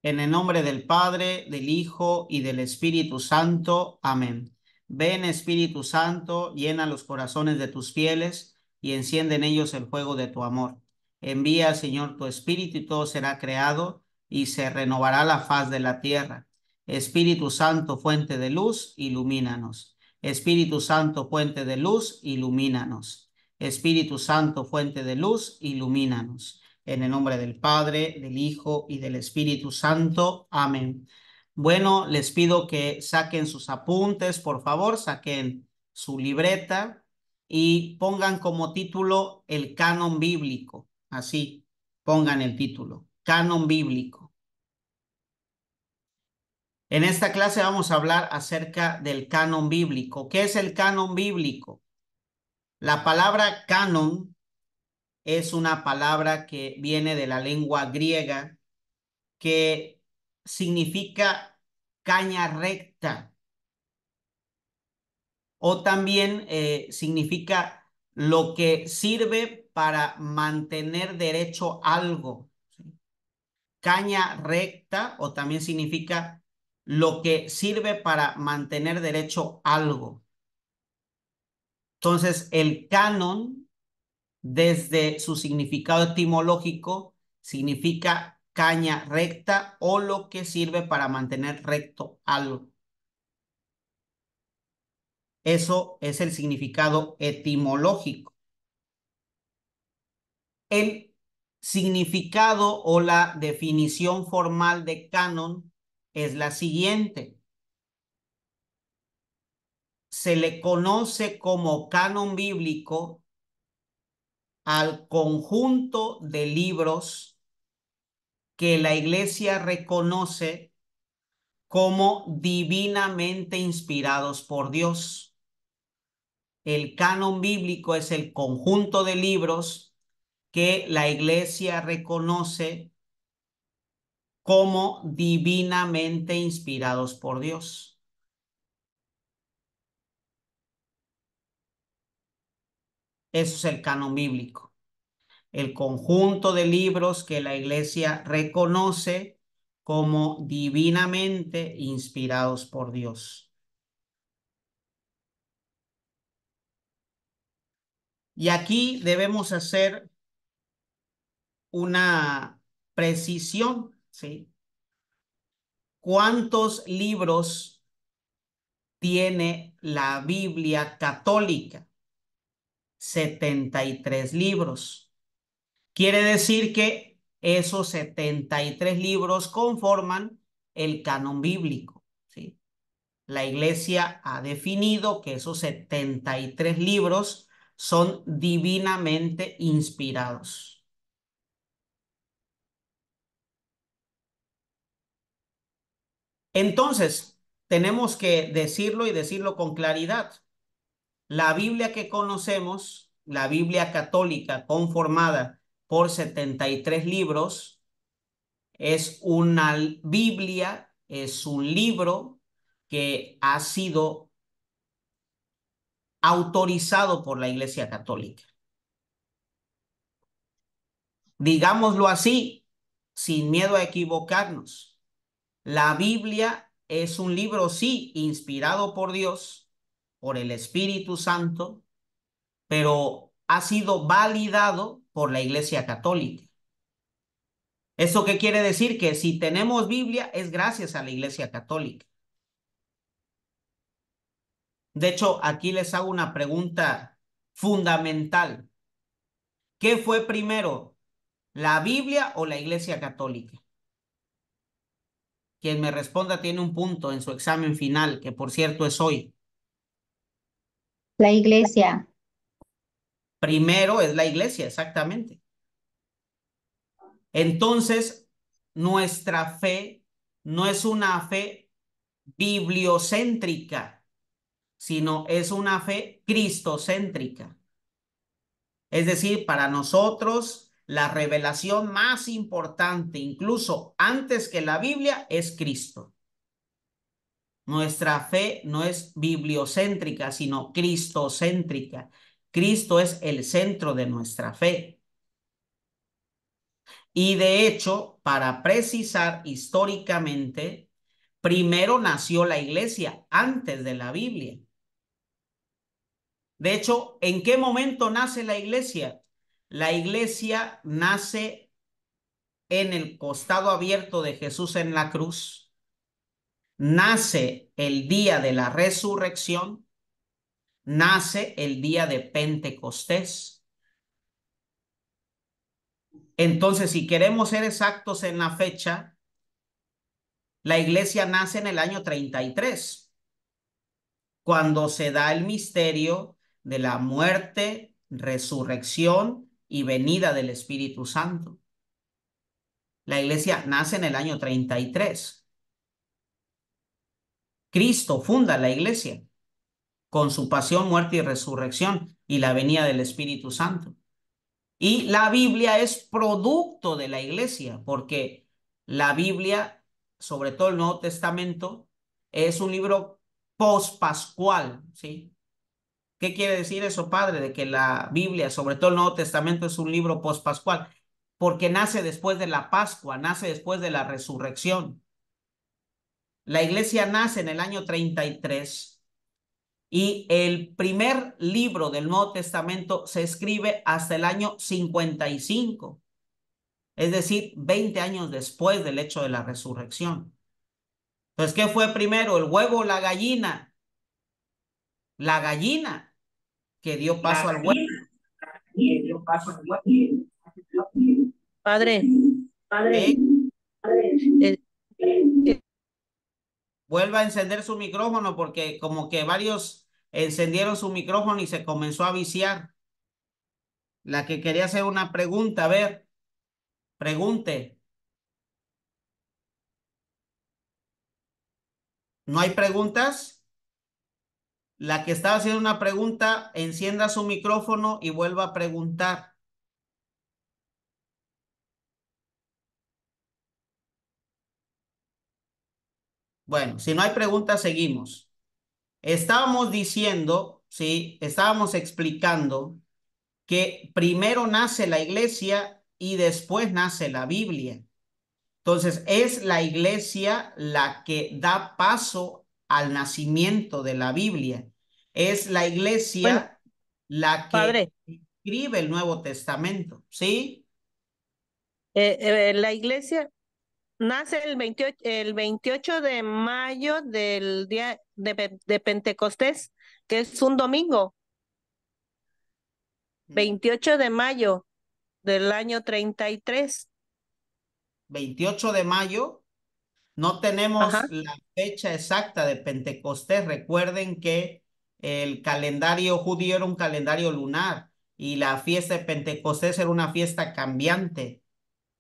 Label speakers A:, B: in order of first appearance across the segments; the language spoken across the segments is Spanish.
A: En el nombre del Padre, del Hijo y del Espíritu Santo. Amén. Ven, Espíritu Santo, llena los corazones de tus fieles y enciende en ellos el fuego de tu amor. Envía, Señor, tu Espíritu y todo será creado y se renovará la faz de la tierra. Espíritu Santo, fuente de luz, ilumínanos. Espíritu Santo, fuente de luz, ilumínanos. Espíritu Santo, fuente de luz, ilumínanos. En el nombre del Padre, del Hijo y del Espíritu Santo. Amén. Bueno, les pido que saquen sus apuntes, por favor, saquen su libreta y pongan como título el canon bíblico. Así, pongan el título, canon bíblico. En esta clase vamos a hablar acerca del canon bíblico. ¿Qué es el canon bíblico? La palabra canon es una palabra que viene de la lengua griega que significa caña recta o también significa lo que sirve para mantener derecho algo. ¿Sí? Caña recta o también significa lo que sirve para mantener derecho algo. Entonces, el canon, desde su significado etimológico, significa caña recta o lo que sirve para mantener recto algo. Eso es el significado etimológico. El significado o la definición formal de canon es la siguiente. Se le conoce como canon bíblico al conjunto de libros que la Iglesia reconoce como divinamente inspirados por Dios. El canon bíblico es el conjunto de libros que la Iglesia reconoce como divinamente inspirados por Dios. Eso es el canon bíblico, el conjunto de libros que la Iglesia reconoce como divinamente inspirados por Dios. Y aquí debemos hacer una precisión, ¿sí? ¿Cuántos libros tiene la Biblia católica? 73 libros. Quiere decir que esos 73 libros conforman el canon bíblico, ¿sí? La Iglesia ha definido que esos 73 libros son divinamente inspirados. Entonces, tenemos que decirlo y decirlo con claridad. La Biblia que conocemos, la Biblia católica conformada por 73 libros, es una Biblia, es un libro que ha sido autorizado por la Iglesia Católica. Digámoslo así, sin miedo a equivocarnos. La Biblia es un libro, sí, inspirado por Dios, por el Espíritu Santo, pero ha sido validado por la Iglesia Católica. ¿Eso qué quiere decir? Que si tenemos Biblia es gracias a la Iglesia Católica. De hecho, aquí les hago una pregunta fundamental. ¿Qué fue primero, la Biblia o la Iglesia Católica? Quien me responda tiene un punto en su examen final, que por cierto es hoy.
B: La iglesia.
A: Primero es la Iglesia, exactamente. Entonces, nuestra fe no es una fe bibliocéntrica, sino es una fe cristocéntrica. Es decir, para nosotros la revelación más importante, incluso antes que la Biblia, es Cristo. Nuestra fe no es bibliocéntrica, sino cristocéntrica. Cristo es el centro de nuestra fe. Y de hecho, para precisar históricamente, primero nació la iglesia antes de la Biblia. De hecho, ¿en qué momento nace la iglesia? La iglesia nace en el costado abierto de Jesús en la cruz, nace el día de la resurrección, nace el día de Pentecostés. Entonces, si queremos ser exactos en la fecha, la iglesia nace en el año 33, cuando se da el misterio de la muerte, resurrección y venida del Espíritu Santo. La iglesia nace en el año 33. Cristo funda la iglesia con su pasión, muerte y resurrección y la venida del Espíritu Santo. Y la Biblia es producto de la iglesia, porque la Biblia, sobre todo el Nuevo Testamento, es un libro pospascual, ¿sí? ¿Qué quiere decir eso, padre? De que la Biblia, sobre todo el Nuevo Testamento, es un libro pospascual, porque nace después de la Pascua, nace después de la resurrección. La iglesia nace en el año 33 y el primer libro del Nuevo Testamento se escribe hasta el año 55, es decir, 20 años después del hecho de la resurrección. Entonces, ¿qué fue primero, el huevo o la gallina? La gallina que dio paso al huevo.
C: Padre,
A: ¿Sí?
C: eh, eh,
A: Vuelva a encender su micrófono porque como que varios encendieron su micrófono y se comenzó a viciar. La que quería hacer una pregunta, a ver, pregunte. ¿No hay preguntas? La que estaba haciendo una pregunta, encienda su micrófono y vuelva a preguntar. Bueno, si no hay preguntas, seguimos. Estábamos diciendo, sí, estábamos explicando que primero nace la iglesia y después nace la Biblia. Entonces, es la iglesia la que da paso al nacimiento de la Biblia. Es la
C: bueno,
A: iglesia la que
C: padre,
A: escribe el Nuevo Testamento, ¿sí?
C: la iglesia nace el 28 de mayo del día de Pentecostés, que es un domingo, 28 de mayo del año 33.
A: 28 de mayo. No tenemos
C: Ajá.
A: la fecha exacta de Pentecostés. Recuerden que el calendario judío era un calendario lunar y la fiesta de Pentecostés era una fiesta cambiante,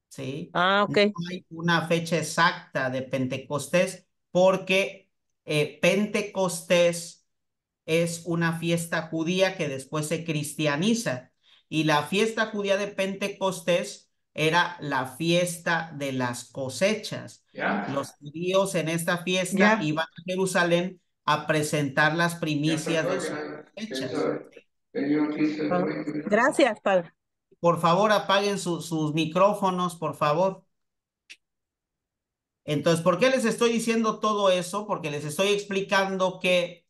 A: ¿sí?
C: Ah,
A: No
C: ok.
A: hay una fecha exacta de Pentecostés porque Pentecostés es una fiesta judía que después se cristianiza. Y la fiesta judía de Pentecostés era la fiesta de las cosechas. Los judíos en esta fiesta
C: Ya.
A: iban a Jerusalén a presentar las primicias de sus cosechas.
C: Ah, gracias, padre.
A: Por favor, apaguen sus micrófonos, por favor. Entonces, ¿por qué les estoy diciendo todo eso? Porque les estoy explicando que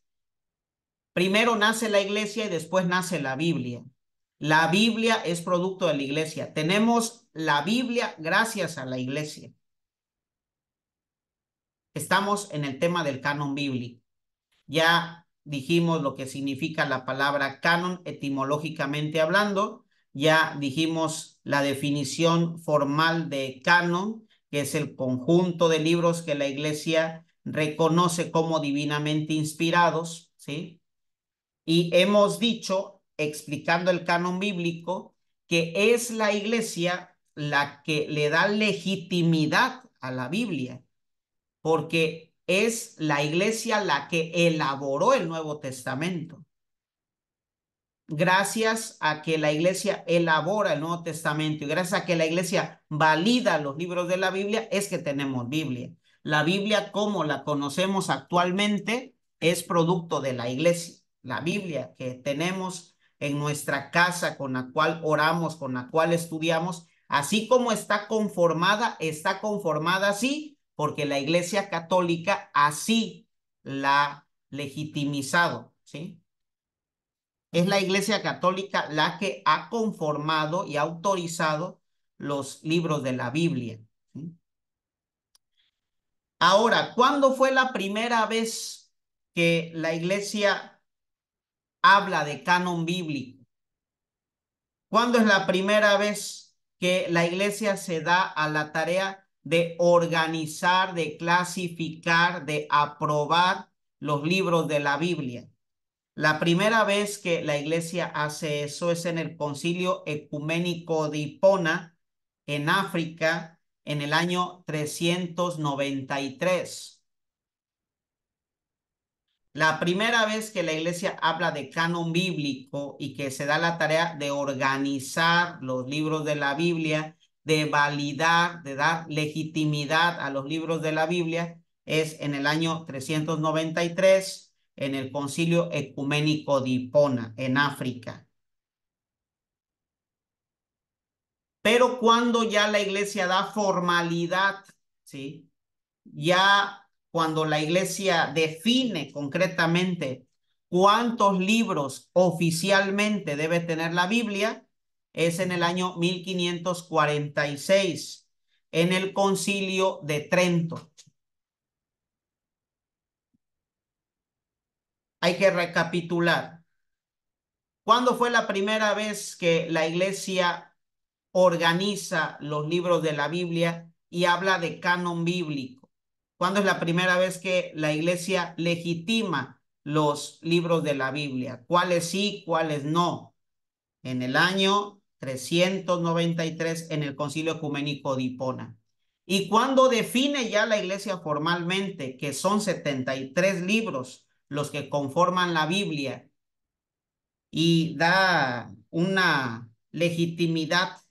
A: primero nace la iglesia y después nace la Biblia. La Biblia es producto de la iglesia. Tenemos la Biblia gracias a la iglesia. Estamos en el tema del canon bíblico. Ya dijimos lo que significa la palabra canon etimológicamente hablando. Ya dijimos la definición formal de canon, que es el conjunto de libros que la iglesia reconoce como divinamente inspirados, ¿sí? Y hemos dicho, explicando el canon bíblico, que es la iglesia la que le da legitimidad a la Biblia, porque es la iglesia la que elaboró el Nuevo Testamento. Gracias a que la iglesia elabora el Nuevo Testamento y gracias a que la iglesia valida los libros de la Biblia, es que tenemos Biblia. La Biblia, como la conocemos actualmente, es producto de la iglesia. La Biblia que tenemos en nuestra casa, con la cual oramos, con la cual estudiamos, Así como está conformada así porque la Iglesia Católica así la ha legitimizado, ¿sí? Es la Iglesia Católica la que ha conformado y autorizado los libros de la Biblia, ¿sí? Ahora, ¿cuándo fue la primera vez que la Iglesia habla de canon bíblico? ¿Cuándo es la primera vez que la Iglesia se da a la tarea de organizar, de clasificar, de aprobar los libros de la Biblia? La primera vez que la Iglesia hace eso es en el Concilio Ecuménico de Hipona, en África, en el año 393. La primera vez que la Iglesia habla de canon bíblico y que se da la tarea de organizar los libros de la Biblia, de validar, de dar legitimidad a los libros de la Biblia, es en el año 393 en el Concilio Ecuménico de Hipona, en África. Pero cuando ya la Iglesia da formalidad, ¿sí? Ya cuando la Iglesia define concretamente cuántos libros oficialmente debe tener la Biblia, es en el año 1546, en el Concilio de Trento. Hay que recapitular. ¿Cuándo fue la primera vez que la Iglesia organiza los libros de la Biblia y habla de canon bíblico? ¿Cuándo es la primera vez que la Iglesia legitima los libros de la Biblia? ¿Cuáles sí, cuáles no? En el año 393 en el Concilio Ecuménico de Hipona. ¿Y cuándo define ya la Iglesia formalmente que son 73 libros los que conforman la Biblia y da una legitimidad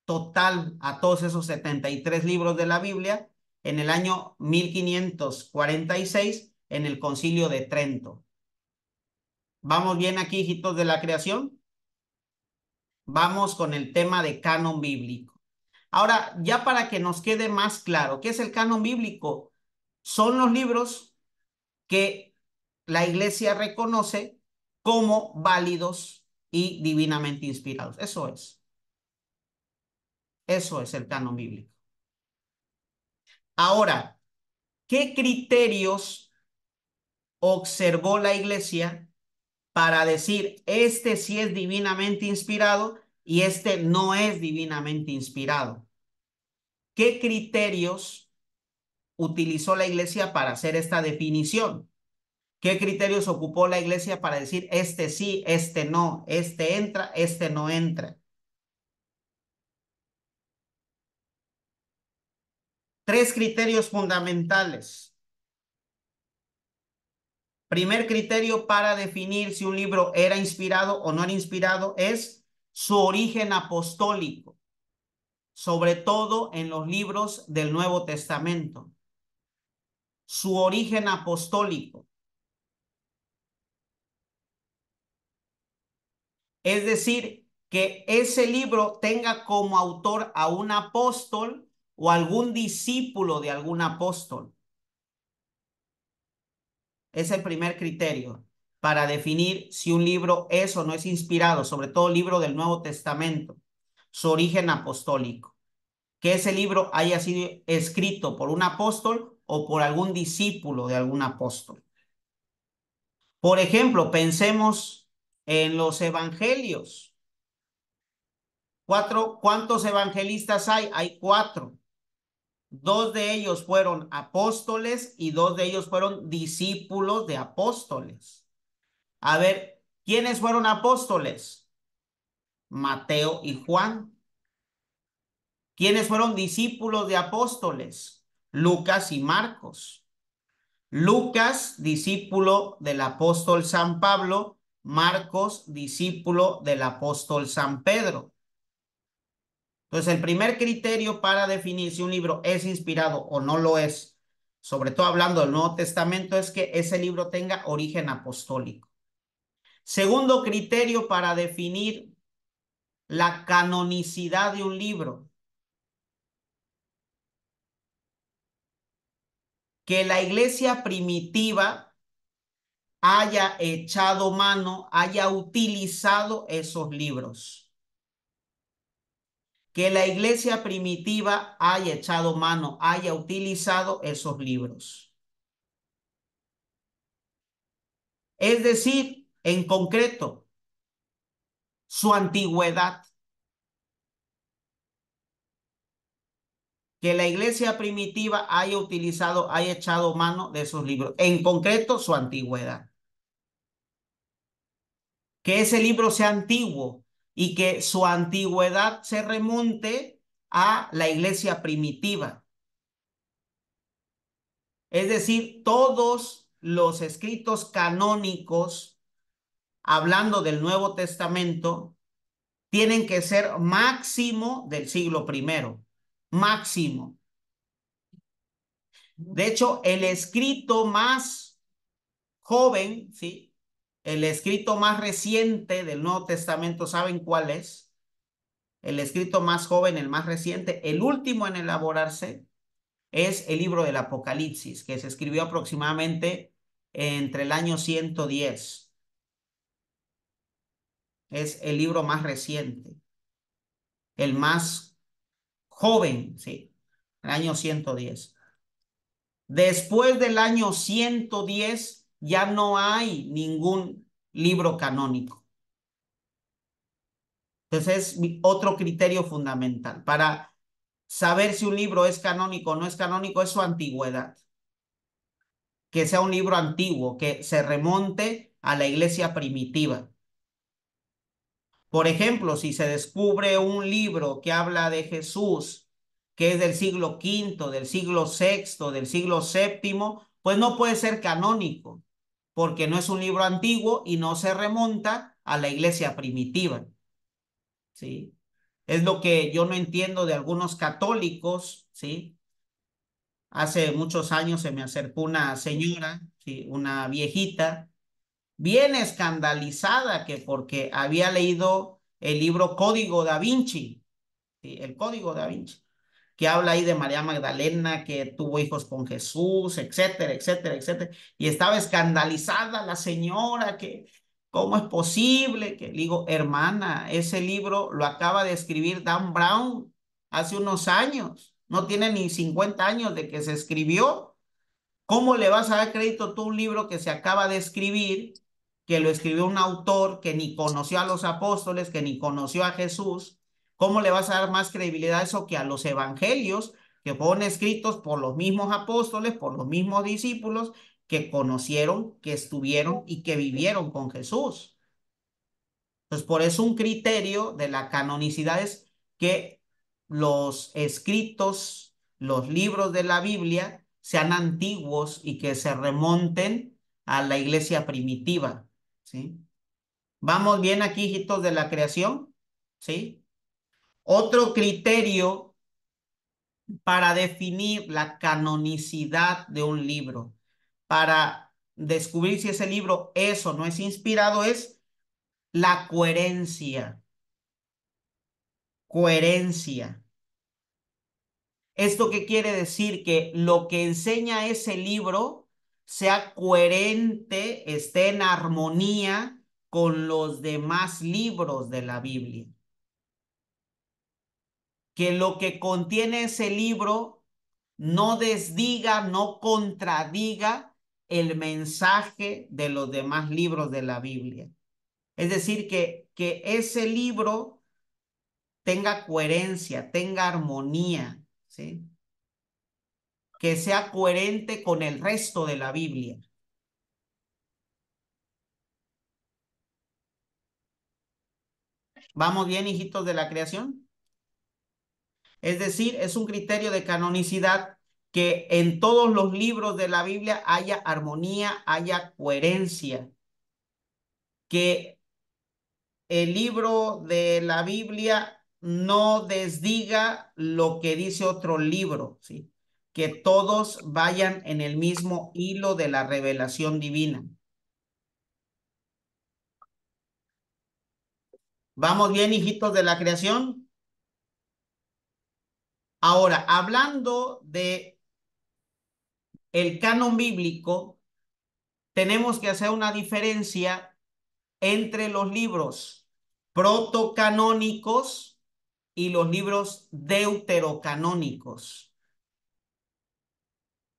A: total a todos esos 73 libros de la Biblia? En el año 1546 en el Concilio de Trento. ¿Vamos bien aquí, hijitos de la creación? Vamos con el tema de canon bíblico. Ahora, ya para que nos quede más claro, ¿qué es el canon bíblico? Son los libros que la Iglesia reconoce como válidos y divinamente inspirados. Eso es. Eso es el canon bíblico. Ahora, ¿qué criterios observó la Iglesia para decir este sí es divinamente inspirado y este no es divinamente inspirado? ¿Qué criterios utilizó la Iglesia para hacer esta definición? ¿Qué criterios ocupó la Iglesia para decir este sí, este no, este entra, este no entra? Tres criterios fundamentales. Primer criterio para definir si un libro era inspirado o no era inspirado es su origen apostólico, sobre todo en los libros del Nuevo Testamento. Su origen apostólico. Es decir, que ese libro tenga como autor a un apóstol o algún discípulo de algún apóstol. Es el primer criterio para definir si un libro es o no es inspirado, sobre todo libro del Nuevo Testamento, su origen apostólico. Que ese libro haya sido escrito por un apóstol o por algún discípulo de algún apóstol. Por ejemplo, pensemos en los evangelios. ¿Cuántos evangelistas hay? Hay 4. 2 de ellos fueron apóstoles y 2 de ellos fueron discípulos de apóstoles. A ver, ¿quiénes fueron apóstoles? Mateo y Juan. ¿Quiénes fueron discípulos de apóstoles? Lucas y Marcos. Lucas, discípulo del apóstol San Pablo. Marcos, discípulo del apóstol San Pedro. Entonces, el primer criterio para definir si un libro es inspirado o no lo es, sobre todo hablando del Nuevo Testamento, es que ese libro tenga origen apostólico. Segundo criterio para definir la canonicidad de un libro. Que la iglesia primitiva haya echado mano, haya utilizado esos libros. Que la iglesia primitiva haya echado mano, haya utilizado esos libros. Es decir, en concreto, su antigüedad. Que la iglesia primitiva haya utilizado, haya echado mano de esos libros. En concreto, su antigüedad. Que ese libro sea antiguo y que su antigüedad se remonte a la iglesia primitiva. Es decir, todos los escritos canónicos, hablando del Nuevo Testamento, tienen que ser máximo del siglo I. Máximo. De hecho, el escrito más joven, ¿sí? El escrito más reciente del Nuevo Testamento, ¿saben cuál es? El escrito más joven, el más reciente, el último en elaborarse, es el libro del Apocalipsis, que se escribió aproximadamente entre el año 110. Es el libro más reciente, el más joven, ¿sí? El año 110. Después del año 110 ya no hay ningún libro canónico. Entonces es otro criterio fundamental. Para saber si un libro es canónico o no es canónico es su antigüedad. Que sea un libro antiguo, que se remonte a la iglesia primitiva. Por ejemplo, si se descubre un libro que habla de Jesús, que es del siglo V, del siglo VI, del siglo VII, pues no puede ser canónico, porque no es un libro antiguo y no se remonta a la iglesia primitiva. ¿Sí? Es lo que yo no entiendo de algunos católicos, ¿sí? Hace muchos años se me acercó una señora, ¿sí? Una viejita, bien escandalizada que porque había leído el libro Código Da Vinci, ¿sí? El Código Da Vinci, que habla ahí de María Magdalena, que tuvo hijos con Jesús, etcétera, etcétera, etcétera. Y estaba escandalizada la señora, que cómo es posible, que le digo, hermana, ese libro lo acaba de escribir Dan Brown hace unos años, no tiene ni 50 años de que se escribió. ¿Cómo le vas a dar crédito tú a un libro que se acaba de escribir, que lo escribió un autor que ni conoció a los apóstoles, que ni conoció a Jesús? ¿Cómo le vas a dar más credibilidad a eso que a los evangelios que fueron escritos por los mismos apóstoles, por los mismos discípulos que conocieron, que estuvieron y que vivieron con Jesús? Entonces, por eso un criterio de la canonicidad es que los escritos, los libros de la Biblia sean antiguos y que se remonten a la iglesia primitiva, ¿sí? ¿Vamos bien aquí, hijitos de la creación? ¿Sí? Otro criterio para definir la canonicidad de un libro, para descubrir si ese libro es o no es inspirado, es la coherencia. Coherencia. ¿Esto qué quiere decir? Que lo que enseña ese libro sea coherente, esté en armonía con los demás libros de la Biblia. Que lo que contiene ese libro no desdiga, no contradiga el mensaje de los demás libros de la Biblia. Es decir, que ese libro tenga coherencia, tenga armonía, ¿sí? Que sea coherente con el resto de la Biblia. ¿Vamos bien, hijitos de la creación? Es decir, es un criterio de canonicidad que en todos los libros de la Biblia haya armonía, haya coherencia, que el libro de la Biblia no desdiga lo que dice otro libro, ¿sí? Que todos vayan en el mismo hilo de la revelación divina. ¿Vamos bien, hijitos de la creación? Ahora, hablando de el canon bíblico, tenemos que hacer una diferencia entre los libros protocanónicos y los libros deuterocanónicos.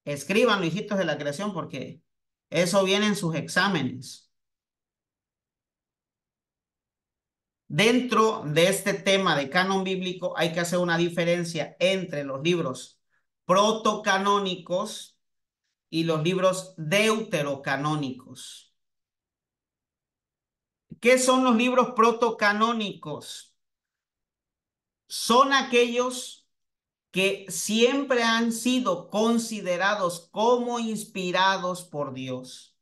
A: Escriban, hijitos de la creación, porque eso viene en sus exámenes. Dentro de este tema de canon bíblico hay que hacer una diferencia entre los libros protocanónicos y los libros deuterocanónicos. ¿Qué son los libros protocanónicos? Son aquellos que siempre han sido considerados como inspirados por Dios,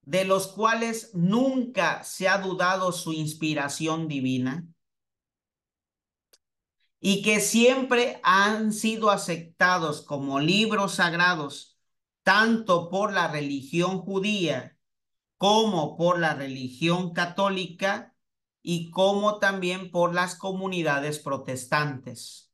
A: de los cuales nunca se ha dudado su inspiración divina y que siempre han sido aceptados como libros sagrados, tanto por la religión judía como por la religión católica y como también por las comunidades protestantes.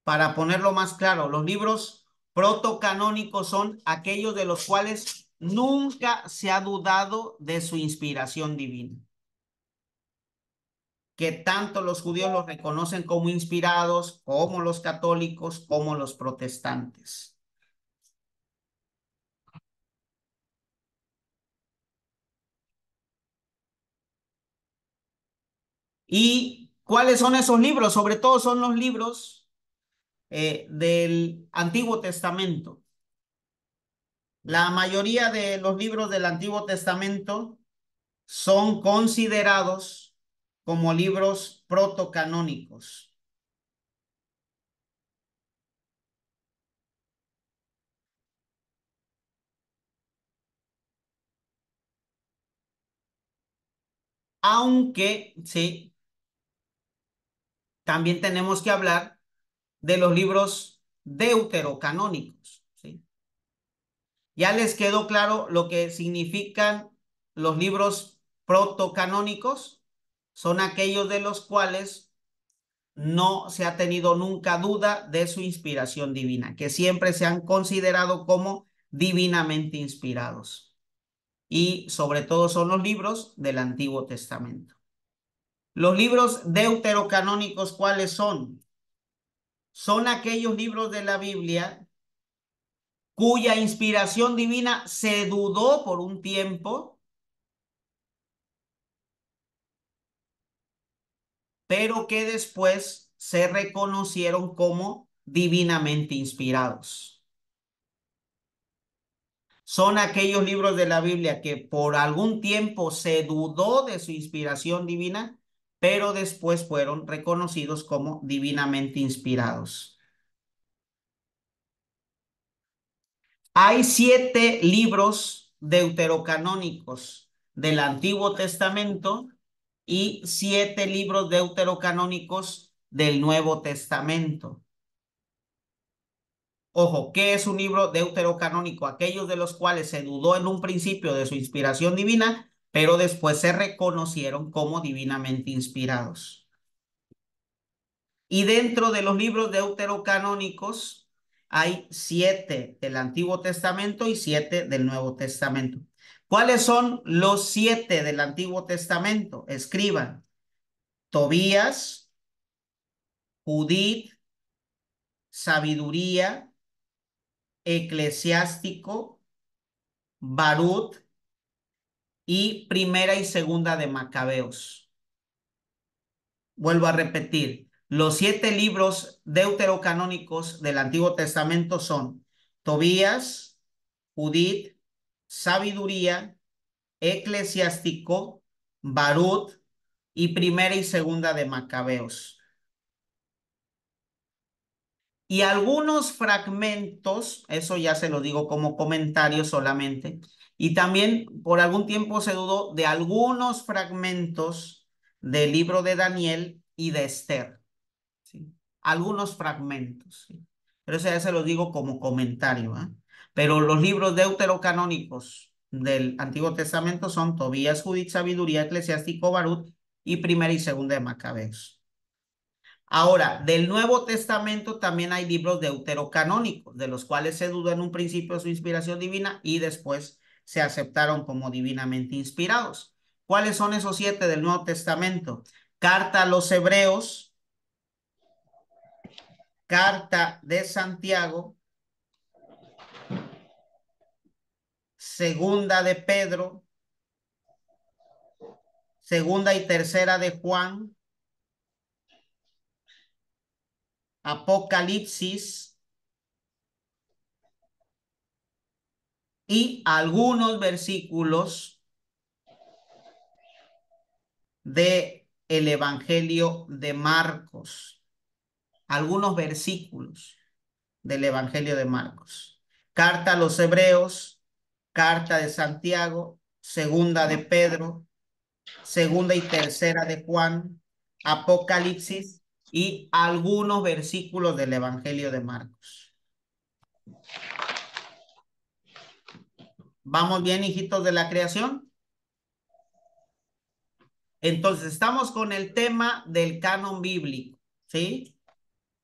A: Para ponerlo más claro, los libros protocanónicos son aquellos de los cuales nunca se ha dudado de su inspiración divina, que tanto los judíos los reconocen como inspirados, como los católicos, como los protestantes. ¿Y cuáles son esos libros? Sobre todo son los libros del Antiguo Testamento. La mayoría de los libros del Antiguo Testamento son considerados como libros protocanónicos. Aunque, sí, también tenemos que hablar de los libros deuterocanónicos, ¿sí? ¿Ya les quedó claro lo que significan los libros protocanónicos? Son aquellos de los cuales no se ha tenido nunca duda de su inspiración divina, que siempre se han considerado como divinamente inspirados. Y sobre todo son los libros del Antiguo Testamento. Los libros deuterocanónicos, ¿cuáles son? Son aquellos libros de la Biblia cuya inspiración divina se dudó por un tiempo, pero que después se reconocieron como divinamente inspirados. Son aquellos libros de la Biblia que por algún tiempo se dudó de su inspiración divina, pero después fueron reconocidos como divinamente inspirados. Hay 7 libros deuterocanónicos del Antiguo Testamento y 7 libros deuterocanónicos del Nuevo Testamento. Ojo, ¿qué es un libro deuterocanónico? Aquellos de los cuales se dudó en un principio de su inspiración divina, pero después se reconocieron como divinamente inspirados. Y dentro de los libros deuterocanónicos hay 7 del Antiguo Testamento y 7 del Nuevo Testamento. ¿Cuáles son los 7 del Antiguo Testamento? Escriban: Tobías, Judith, Sabiduría, Eclesiástico, Barut y Primera y Segunda de Macabeos. Vuelvo a repetir, los 7 libros deuterocanónicos del Antiguo Testamento son Tobías, Judith, Sabiduría, Eclesiástico, Barut y Primera y Segunda de Macabeos. Y algunos fragmentos, eso ya se lo digo como comentario solamente, y también por algún tiempo se dudó de algunos fragmentos del libro de Daniel y de Esther, ¿sí? Algunos fragmentos, ¿sí? Pero eso ya se lo digo como comentario, ¿eh? Pero los libros deuterocanónicos del Antiguo Testamento son Tobías, Judith, Sabiduría, Eclesiástico, Barut y Primera y Segunda de Macabeos. Ahora, del Nuevo Testamento también hay libros deuterocanónicos, de los cuales se dudó en un principio su inspiración divina y después se aceptaron como divinamente inspirados. ¿Cuáles son esos 7 del Nuevo Testamento? Carta a los Hebreos, Carta de Santiago, Segunda de Pedro, Segunda y Tercera de Juan, Apocalipsis y algunos versículos de el Evangelio de Marcos. Algunos versículos del Evangelio de Marcos. Carta a los Hebreos, Carta de Santiago, Segunda de Pedro, Segunda y Tercera de Juan, Apocalipsis y algunos versículos del Evangelio de Marcos. ¿Vamos bien, hijitos de la creación? Entonces, estamos con el tema del canon bíblico, ¿sí?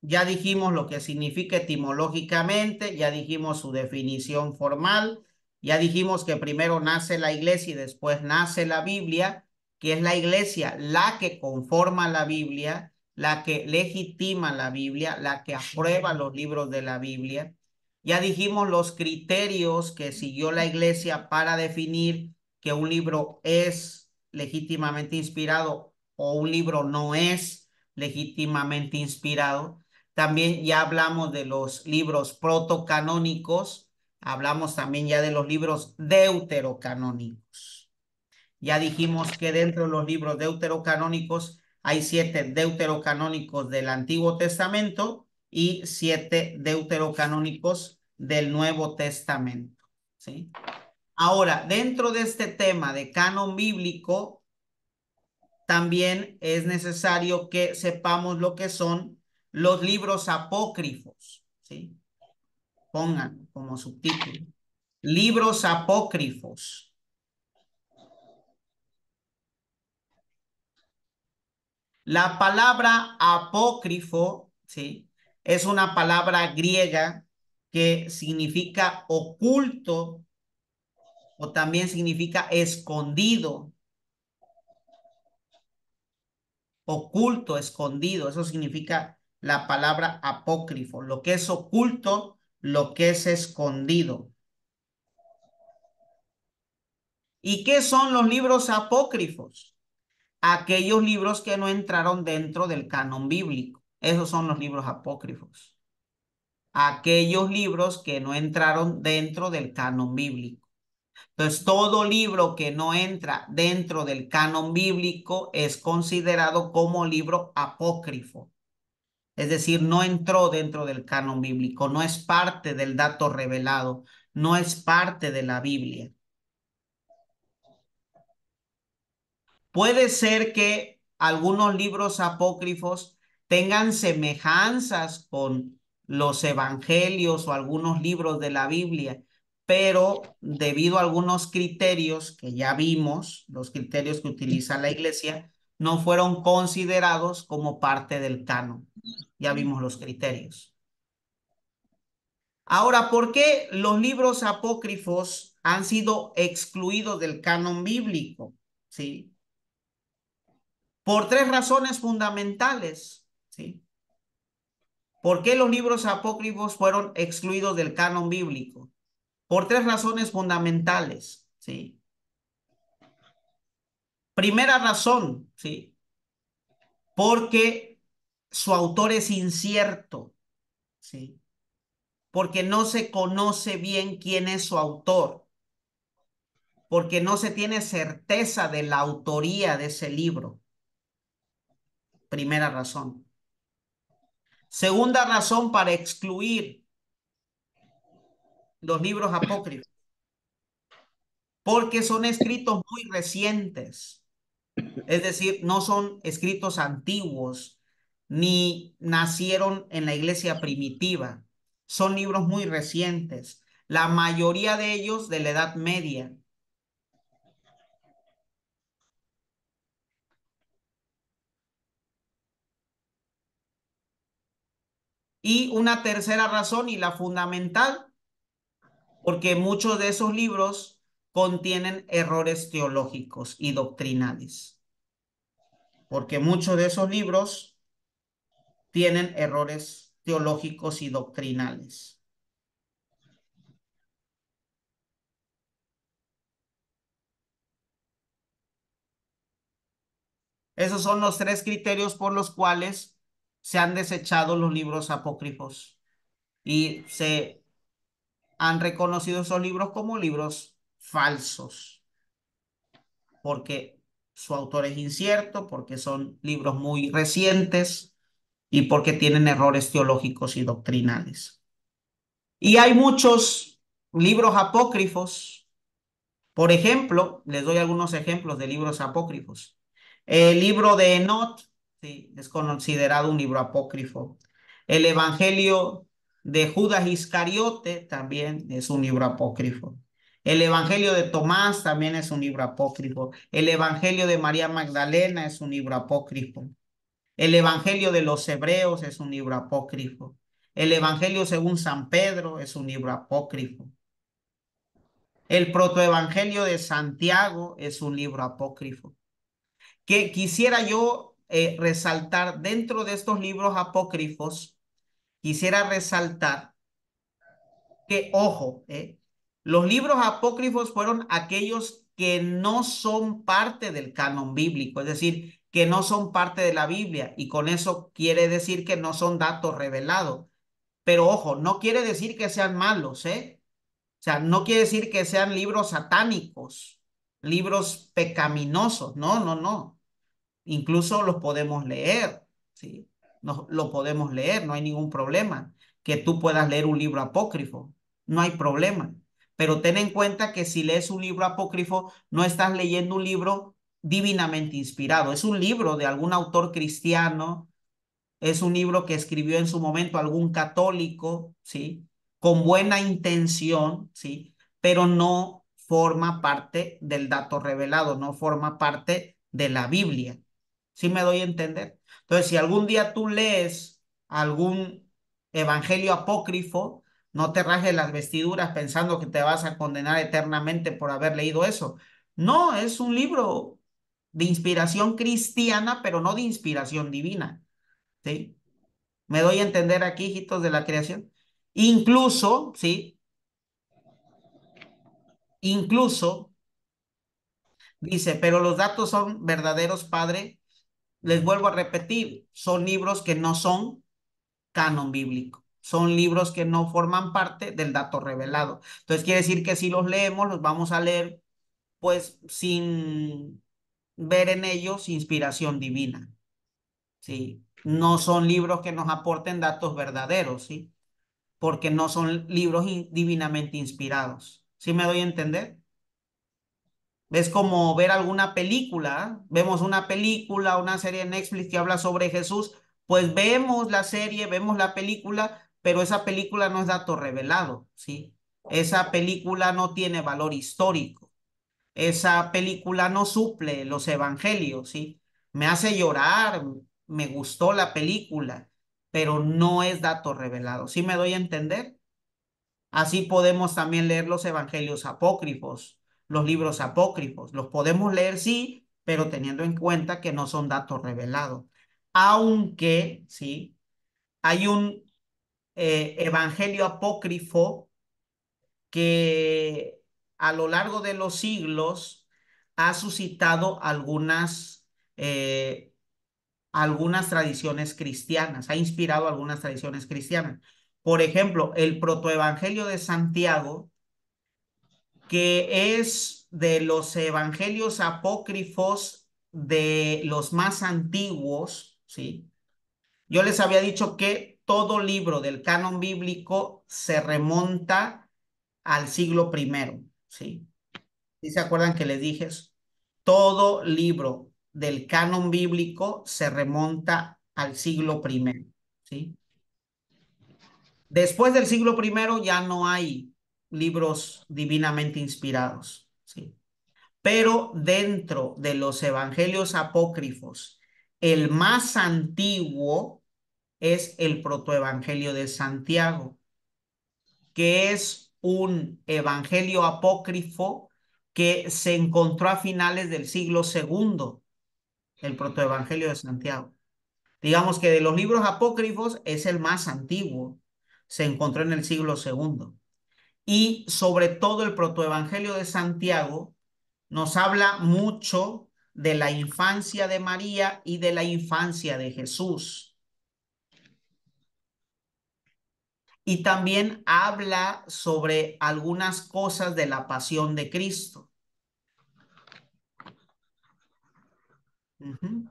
A: Ya dijimos lo que significa etimológicamente, ya dijimos su definición formal, ya dijimos que primero nace la iglesia y después nace la Biblia, que es la iglesia la que conforma la Biblia, la que legitima la Biblia, la que aprueba los libros de la Biblia. Ya dijimos los criterios que siguió la iglesia para definir que un libro es legítimamente inspirado o un libro no es legítimamente inspirado. También ya hablamos de los libros protocanónicos, hablamos también ya de los libros deuterocanónicos. Ya dijimos que dentro de los libros deuterocanónicos hay 7 deuterocanónicos del Antiguo Testamento y 7 deuterocanónicos del Nuevo Testamento, ¿sí? Ahora, dentro de este tema de canon bíblico, también es necesario que sepamos lo que son los libros apócrifos, ¿sí? Pongan como subtítulo. Libros apócrifos. La palabra apócrifo, ¿sí? Es una palabra griega que significa oculto o también significa escondido. Oculto, escondido, eso significa la palabra apócrifo, lo que es oculto, lo que es escondido. ¿Y qué son los libros apócrifos? Aquellos libros que no entraron dentro del canon bíblico. Esos son los libros apócrifos. Aquellos libros que no entraron dentro del canon bíblico. Entonces, todo libro que no entra dentro del canon bíblico es considerado como libro apócrifo. Es decir, no entró dentro del canon bíblico, no es parte del dato revelado, no es parte de la Biblia. Puede ser que algunos libros apócrifos tengan semejanzas con los evangelios o algunos libros de la Biblia, pero debido a algunos criterios que ya vimos, los criterios que utiliza la iglesia, no fueron considerados como parte del canon. Ya vimos los criterios. Ahora, ¿por qué los libros apócrifos han sido excluidos del canon bíblico? ¿Sí? Por 3 razones fundamentales, ¿sí? ¿Por qué los libros apócrifos fueron excluidos del canon bíblico? Por 3 razones fundamentales, ¿sí? Primera razón, ¿sí? Porque su autor es incierto, ¿sí? Porque no se conoce bien quién es su autor, porque no se tiene certeza de la autoría de ese libro. Primera razón. Segunda razón para excluir los libros apócrifos, porque son escritos muy recientes. Es decir, no son escritos antiguos, ni nacieron en la iglesia primitiva. Son libros muy recientes. La mayoría de ellos de la Edad Media. Y una tercera razón y la fundamental, porque muchos de esos libros contienen errores teológicos y doctrinales. Porque muchos de esos libros tienen errores teológicos y doctrinales. Esos son los tres criterios por los cuales se han desechado los libros apócrifos y se han reconocido esos libros como libros falsos, porque su autor es incierto, porque son libros muy recientes y porque tienen errores teológicos y doctrinales. Y hay muchos libros apócrifos. Por ejemplo, les doy algunos ejemplos de libros apócrifos. El libro de Enoch, sí, es considerado un libro apócrifo. El Evangelio de Judas Iscariote también es un libro apócrifo. El Evangelio de Tomás también es un libro apócrifo. El Evangelio de María Magdalena es un libro apócrifo. El Evangelio de los Hebreos es un libro apócrifo. El Evangelio según San Pedro es un libro apócrifo. El protoevangelio de Santiago es un libro apócrifo. Que quisiera yo resaltar dentro de estos libros apócrifos, quisiera resaltar que, ojo, los libros apócrifos fueron aquellos que no son parte del canon bíblico, es decir, que no son parte de la Biblia, y con eso quiere decir que no son datos revelados. Pero ojo, no quiere decir que sean malos, ¿eh? O sea, no quiere decir que sean libros satánicos, libros pecaminosos. No, no, no. Incluso los podemos leer, ¿sí? No, lo podemos leer, no hay ningún problema. Que tú puedas leer un libro apócrifo, no hay problema. Pero ten en cuenta que si lees un libro apócrifo, no estás leyendo un libro divinamente inspirado. Es un libro de algún autor cristiano, es un libro que escribió en su momento algún católico, ¿sí? Con buena intención, ¿sí? Pero no forma parte del dato revelado, no forma parte de la Biblia. ¿Sí me doy a entender? Entonces, si algún día tú lees algún evangelio apócrifo, no te rajes las vestiduras pensando que te vas a condenar eternamente por haber leído eso. No, es un libro de inspiración cristiana, pero no de inspiración divina. ¿Sí? Me doy a entender aquí, hijitos de la creación. Incluso, ¿sí? Incluso, dice, pero los datos son verdaderos, padre. Les vuelvo a repetir, son libros que no son canon bíblico. Son libros que no forman parte del dato revelado. Entonces quiere decir que si los leemos, los vamos a leer pues sin ver en ellos inspiración divina. ¿Sí? No son libros que nos aporten datos verdaderos, ¿sí? Porque no son libros divinamente inspirados. ¿Sí me doy a entender? Es como ver alguna película, ¿eh? Vemos una película, una serie de Netflix que habla sobre Jesús, pues vemos la serie, vemos la película, pero esa película no es dato revelado, ¿sí? Esa película no tiene valor histórico. Esa película no suple los evangelios, ¿sí? Me hace llorar, me gustó la película, pero no es dato revelado. ¿Sí me doy a entender? Así podemos también leer los evangelios apócrifos, los libros apócrifos. Los podemos leer, sí, pero teniendo en cuenta que no son datos revelados. Aunque, sí, hay un evangelio apócrifo que a lo largo de los siglos ha suscitado algunas tradiciones cristianas, ha inspirado algunas tradiciones cristianas. Por ejemplo, el protoevangelio de Santiago, que es de los evangelios apócrifos de los más antiguos, ¿sí? Yo les había dicho que todo libro del canon bíblico se remonta al siglo primero, ¿sí? ¿Sí se acuerdan que les dije eso? Todo libro del canon bíblico se remonta al siglo primero, ¿sí? Después del siglo primero ya no hay libros divinamente inspirados, ¿sí? Pero dentro de los evangelios apócrifos, el más antiguo es el protoevangelio de Santiago, que es un evangelio apócrifo que se encontró a finales del siglo segundo, el protoevangelio de Santiago. Digamos que de los libros apócrifos es el más antiguo, se encontró en el siglo segundo. Y sobre todo el protoevangelio de Santiago nos habla mucho de la infancia de María y de la infancia de Jesús. Y también habla sobre algunas cosas de la pasión de Cristo. Ujú.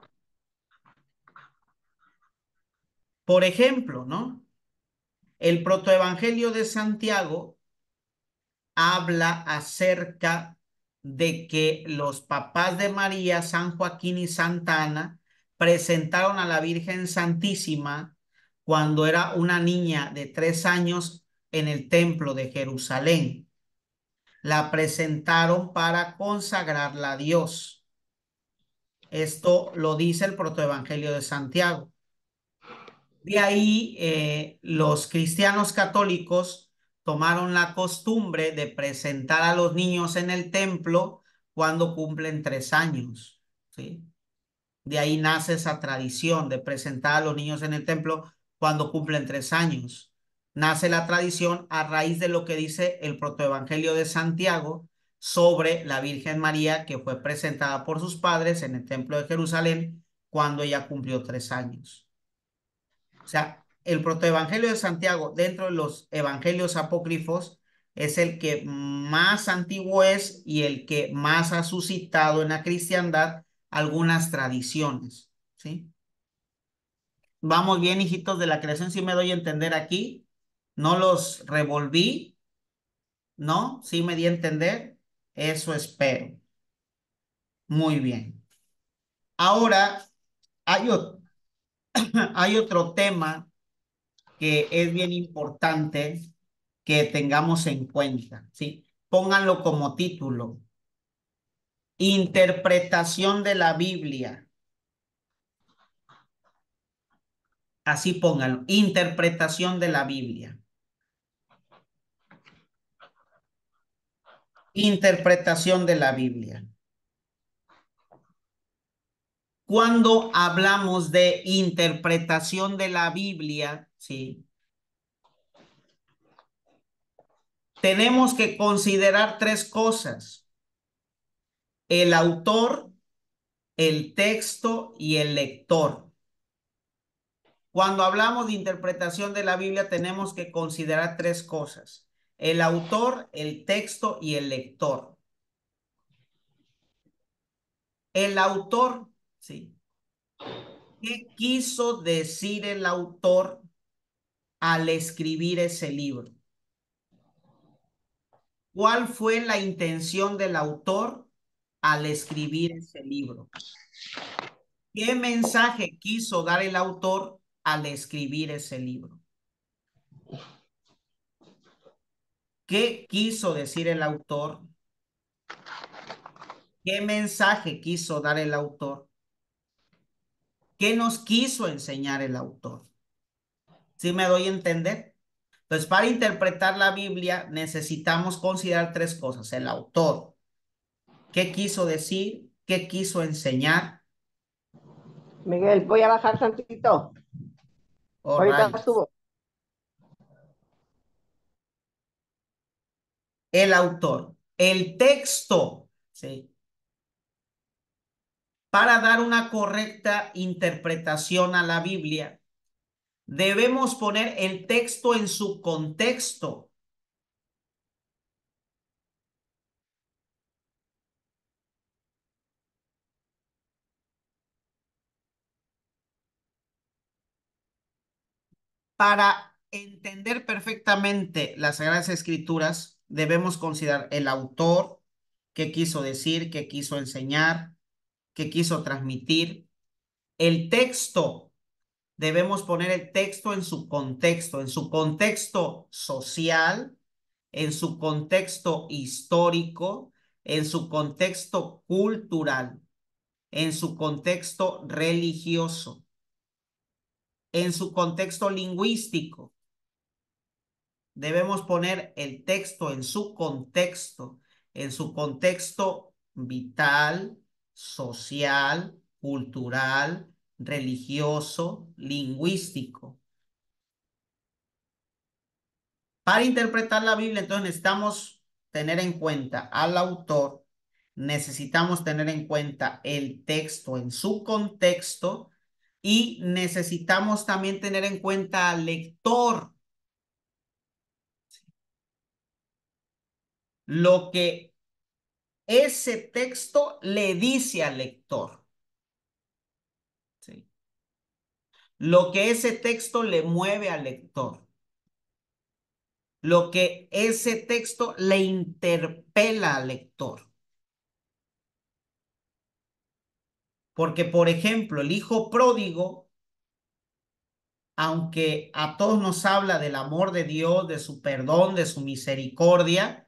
A: Por ejemplo, ¿no? El protoevangelio de Santiago habla acerca de que los papás de María, San Joaquín y Santa Ana, presentaron a la Virgen Santísima cuando era una niña de 3 años en el templo de Jerusalén. La presentaron para consagrarla a Dios. Esto lo dice el protoevangelio de Santiago. De ahí los cristianos católicos tomaron la costumbre de presentar a los niños en el templo cuando cumplen 3 años, ¿sí? De ahí nace esa tradición de presentar a los niños en el templo cuando cumplen 3 años. Nace la tradición a raíz de lo que dice el protoevangelio de Santiago sobre la Virgen María, que fue presentada por sus padres en el templo de Jerusalén cuando ella cumplió 3 años. O sea, el protoevangelio de Santiago dentro de los evangelios apócrifos es el que más antiguo es y el que más ha suscitado en la cristiandad algunas tradiciones, ¿sí? Vamos bien, hijitos de la creación, si me doy a entender aquí. No los revolví, ¿no? Sí me di a entender. Eso espero. Muy bien. Ahora hay, hay otro tema que es bien importante que tengamos en cuenta, ¿sí? Pónganlo como título. Interpretación de la Biblia. Así pónganlo. Interpretación de la Biblia. Interpretación de la Biblia. Cuando hablamos de interpretación de la Biblia, ¿sí? Tenemos que considerar tres cosas: el autor, el texto y el lector. Cuando hablamos de interpretación de la Biblia, tenemos que considerar tres cosas: el autor, el texto y el lector. El autor, ¿sí? ¿Qué quiso decir el autor al escribir ese libro? ¿Cuál fue la intención del autor al escribir ese libro? ¿Qué mensaje quiso dar el autor al escribir ese libro? ¿Qué quiso decir el autor? ¿Qué mensaje quiso dar el autor? ¿Qué nos quiso enseñar el autor? ¿Sí me doy a entender? Entonces, para interpretar la Biblia necesitamos considerar tres cosas: el autor, qué quiso decir, qué quiso enseñar.
D: Miguel, voy a bajar tantito.
A: Oh,
D: Ahorita
A: rayos.
D: subo.
A: El autor, el texto, ¿sí? Para dar una correcta interpretación a la Biblia, debemos poner el texto en su contexto. Para entender perfectamente las Sagradas Escrituras, debemos considerar el autor, qué quiso decir, qué quiso enseñar, qué quiso transmitir. El texto, debemos poner el texto en su contexto social, en su contexto histórico, en su contexto cultural, en su contexto religioso. en su contexto lingüístico. Debemos poner el texto en su contexto vital, social, cultural, religioso, lingüístico. Para interpretar la Biblia, entonces necesitamos tener en cuenta al autor, necesitamos tener en cuenta el texto en su contexto y necesitamos también tener en cuenta al lector, lo que ese texto le dice al lector, ¿sí? Lo que ese texto le mueve al lector, lo que ese texto le interpela al lector. Porque, por ejemplo, el hijo pródigo, aunque a todos nos habla del amor de Dios, de su perdón, de su misericordia,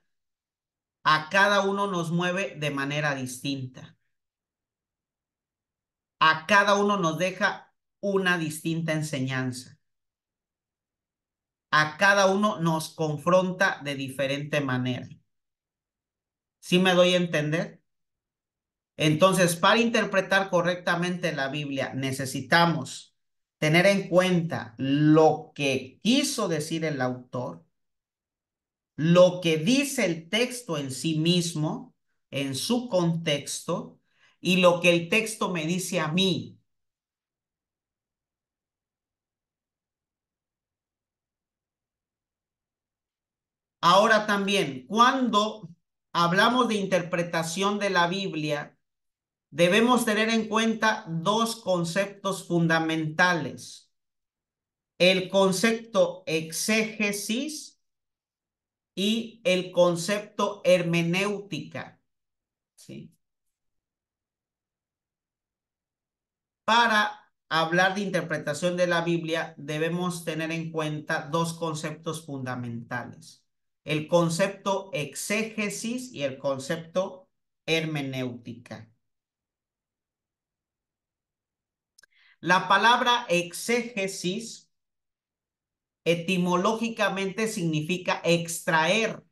A: a cada uno nos mueve de manera distinta. A cada uno nos deja una distinta enseñanza. A cada uno nos confronta de diferente manera. ¿Sí me doy a entender? Entonces, para interpretar correctamente la Biblia, necesitamos tener en cuenta lo que quiso decir el autor, lo que dice el texto en sí mismo, en su contexto, y lo que el texto me dice a mí. Ahora también, cuando hablamos de interpretación de la Biblia, debemos tener en cuenta dos conceptos fundamentales. El concepto exégesis y el concepto hermenéutica, ¿sí? Para hablar de interpretación de la Biblia, debemos tener en cuenta dos conceptos fundamentales: el concepto exégesis y el concepto hermenéutica. La palabra exégesis etimológicamente significa extraer.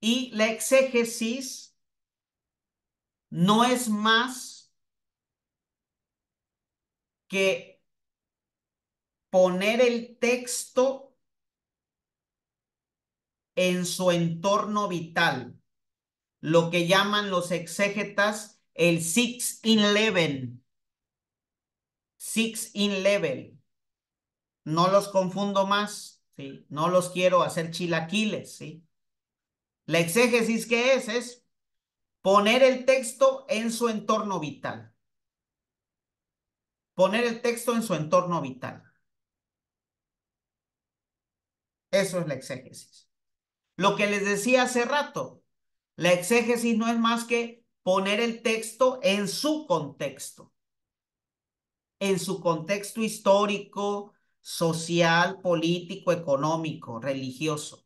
A: Y la exégesis no es más que poner el texto en su entorno vital, lo que llaman los exégetas el six in level. Six in level. No los confundo más, ¿sí? No los quiero hacer chilaquiles, ¿sí? La exégesis, ¿qué es? Es poner el texto en su entorno vital. Poner el texto en su entorno vital. Eso es la exégesis. Lo que les decía hace rato, la exégesis no es más que poner el texto en su contexto histórico, social, político, económico, religioso.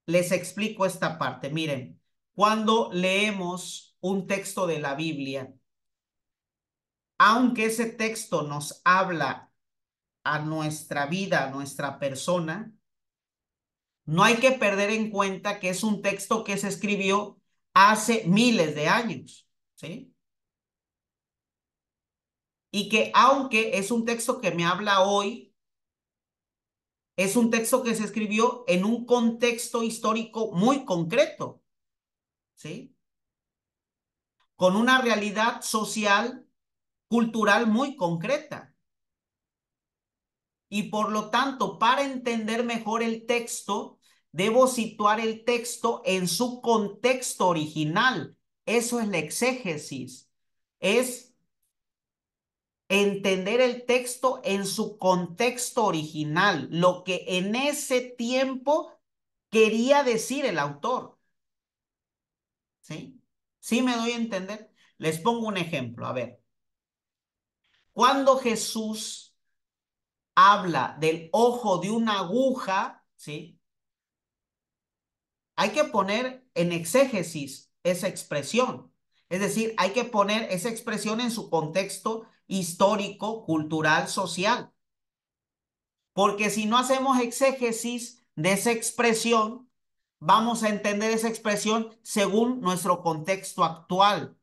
A: Les explico esta parte. Miren, cuando leemos un texto de la Biblia, aunque ese texto nos habla a nuestra vida, a nuestra persona, no hay que perder en cuenta que es un texto que se escribió hace miles de años, ¿sí? Y que aunque es un texto que me habla hoy, es un texto que se escribió en un contexto histórico muy concreto, ¿sí? Con una realidad social, cultural muy concreta. Y por lo tanto, para entender mejor el texto, debo situar el texto en su contexto original. Eso es la exégesis. Es entender el texto en su contexto original, lo que en ese tiempo quería decir el autor. ¿Sí? ¿Sí me doy a entender? Les pongo un ejemplo. A ver, cuando Jesús habla del ojo de una aguja, ¿sí? Hay que poner en exégesis esa expresión. Es decir, hay que poner esa expresión en su contexto histórico, cultural, social. Porque si no hacemos exégesis de esa expresión, vamos a entender esa expresión según nuestro contexto actual.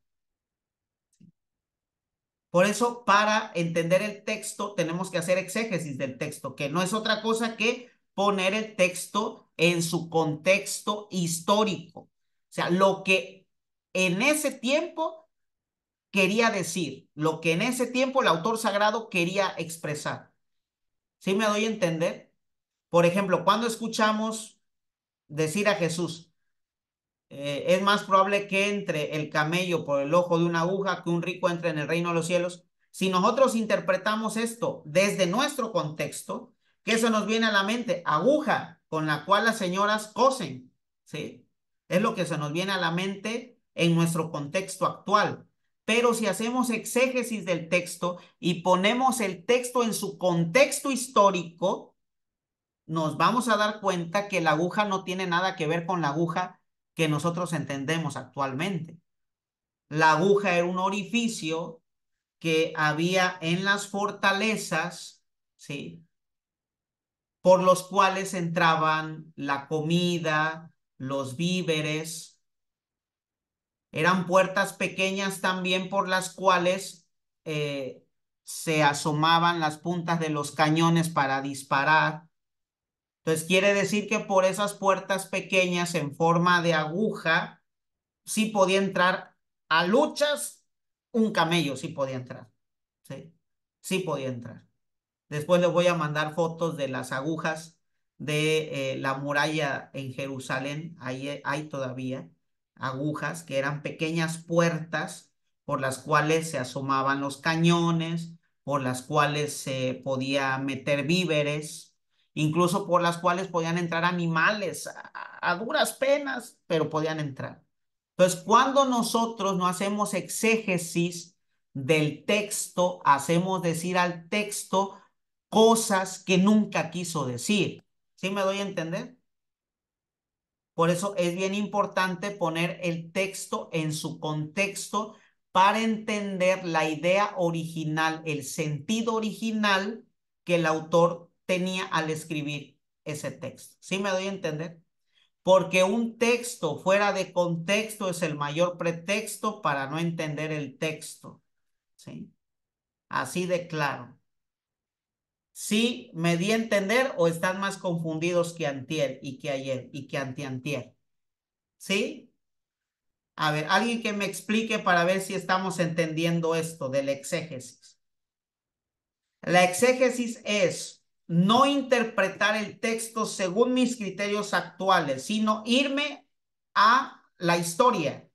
A: Por eso, para entender el texto, tenemos que hacer exégesis del texto, que no es otra cosa que poner el texto en su contexto histórico. O sea, lo que en ese tiempo quería decir, lo que en ese tiempo el autor sagrado quería expresar. ¿Sí me doy a entender? Por ejemplo, cuando escuchamos decir a Jesús, es más probable que entre el camello por el ojo de una aguja que un rico entre en el reino de los cielos. Si nosotros interpretamos esto desde nuestro contexto, ¿qué se nos viene a la mente? Aguja con la cual las señoras cosen, ¿sí? Es lo que se nos viene a la mente en nuestro contexto actual. Pero si hacemos exégesis del texto y ponemos el texto en su contexto histórico, nos vamos a dar cuenta que la aguja no tiene nada que ver con la aguja que nosotros entendemos actualmente. La aguja era un orificio que había en las fortalezas, ¿sí? Por los cuales entraban la comida, los víveres. Eran puertas pequeñas también por las cuales se asomaban las puntas de los cañones para disparar. Entonces quiere decir que por esas puertas pequeñas en forma de aguja, sí podía entrar a luchas, un camello sí podía entrar, ¿sí? Sí podía entrar. Después les voy a mandar fotos de las agujas de la muralla en Jerusalén. Ahí hay todavía agujas que eran pequeñas puertas por las cuales se asomaban los cañones, por las cuales se podía meter víveres, incluso por las cuales podían entrar animales a duras penas, pero podían entrar. Entonces, cuando nosotros no hacemos exégesis del texto, hacemos decir al texto cosas que nunca quiso decir. ¿Sí me doy a entender? Por eso es bien importante poner el texto en su contexto para entender la idea original, el sentido original que el autor tenía al escribir ese texto. ¿Sí me doy a entender? Porque un texto fuera de contexto es el mayor pretexto para no entender el texto. ¿Sí? Así de claro. ¿Sí me di a entender o están más confundidos que antier y que ayer y que antiantier? ¿Sí? A ver, alguien que me explique para ver si estamos entendiendo esto del exégesis. La exégesis es no interpretar el texto según mis criterios actuales, sino irme a la historia,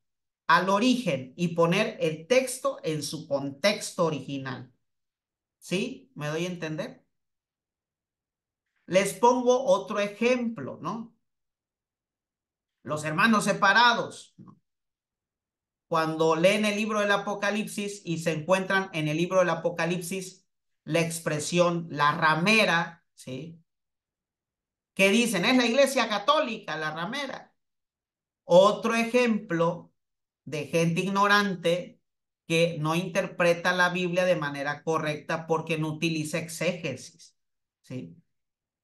A: al origen y poner el texto en su contexto original. ¿Sí? ¿Me doy a entender? Les pongo otro ejemplo, ¿no? Los hermanos separados, ¿no? Cuando leen el libro del Apocalipsis y se encuentran en el libro del Apocalipsis la expresión la ramera, ¿sí? Que dicen, es la iglesia católica, la ramera. Otro ejemplo de gente ignorante que no interpreta la Biblia de manera correcta porque no utiliza exégesis, ¿sí?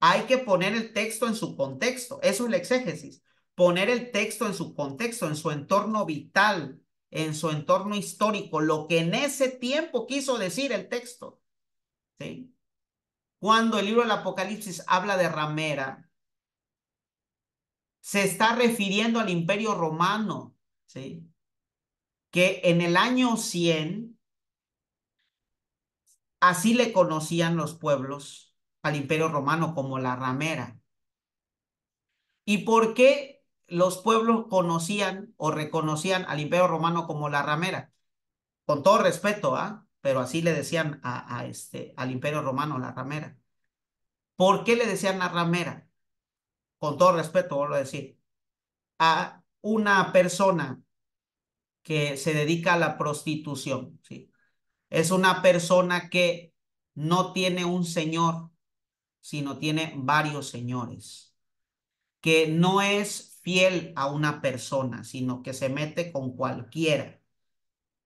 A: Hay que poner el texto en su contexto. Eso es la exégesis. Poner el texto en su contexto, en su entorno vital, en su entorno histórico, lo que en ese tiempo quiso decir el texto. ¿Sí? Cuando el libro del Apocalipsis habla de ramera, se está refiriendo al Imperio Romano, ¿sí? Que en el año 100, así le conocían los pueblos al Imperio Romano como la ramera. ¿Y por qué los pueblos conocían o reconocían al Imperio Romano como la ramera? Con todo respeto, ¿ah? Pero así le decían al Imperio Romano la ramera. ¿Por qué le decían la ramera? Con todo respeto, vuelvo a decir, a una persona que se dedica a la prostitución, ¿sí? Es una persona que no tiene un señor, sino tiene varios señores, que no es fiel a una persona, sino que se mete con cualquiera.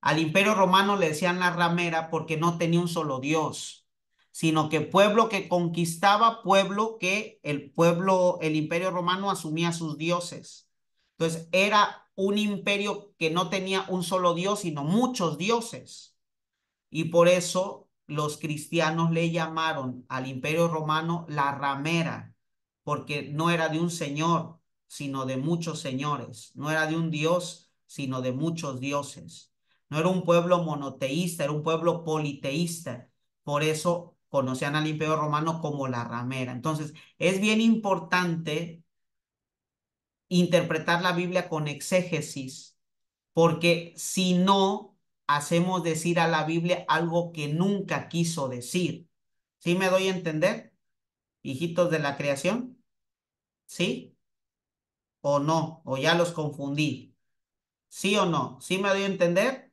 A: Al Imperio Romano le decían la ramera porque no tenía un solo Dios, sino que pueblo que conquistaba, pueblo que el Imperio Romano asumía sus dioses. Entonces era un imperio que no tenía un solo Dios, sino muchos dioses. Y por eso los cristianos le llamaron al Imperio Romano la ramera, porque no era de un señor, sino de muchos señores. No era de un dios, sino de muchos dioses. No era un pueblo monoteísta, era un pueblo politeísta. Por eso conocían al Imperio Romano como la ramera. Entonces, es bien importante interpretar la Biblia con exégesis, porque si no, hacemos decir a la Biblia algo que nunca quiso decir. ¿Sí me doy a entender, hijitos de la creación? ¿Sí o no? ¿O ya los confundí? ¿Sí o no? ¿Sí me doy a entender?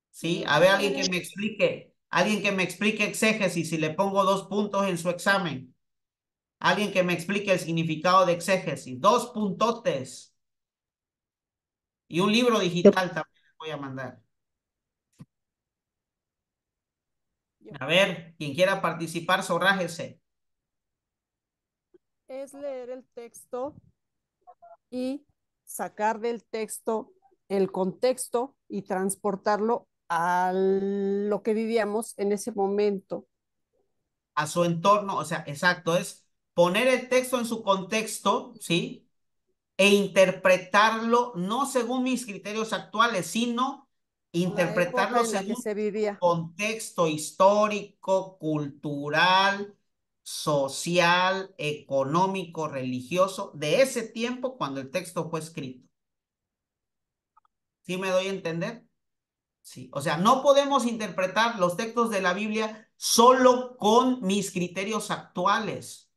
A: ¿Sí? A ver, alguien que me explique exégesis y le pongo 2 puntos en su examen. Alguien que me explique el significado de exégesis. 2 puntotes. Y un libro
B: Yo,
A: digital también les voy a mandar.
E: Yo-
A: A ver, quien quiera participar, zorrájese.
E: Es leer el texto y sacar del texto el contexto y transportarlo a lo que vivíamos en ese momento.
A: A su entorno, o sea, exacto, es poner el texto en su contexto, ¿sí? E interpretarlo no según mis criterios actuales, sino
E: La
A: interpretarlo
E: época en la que
A: según
E: se vivía.
A: contexto histórico, cultural, social, económico, religioso, de ese tiempo cuando el texto fue escrito. ¿Sí me doy a entender? Sí, o sea, no podemos interpretar los textos de la Biblia solo con mis criterios actuales,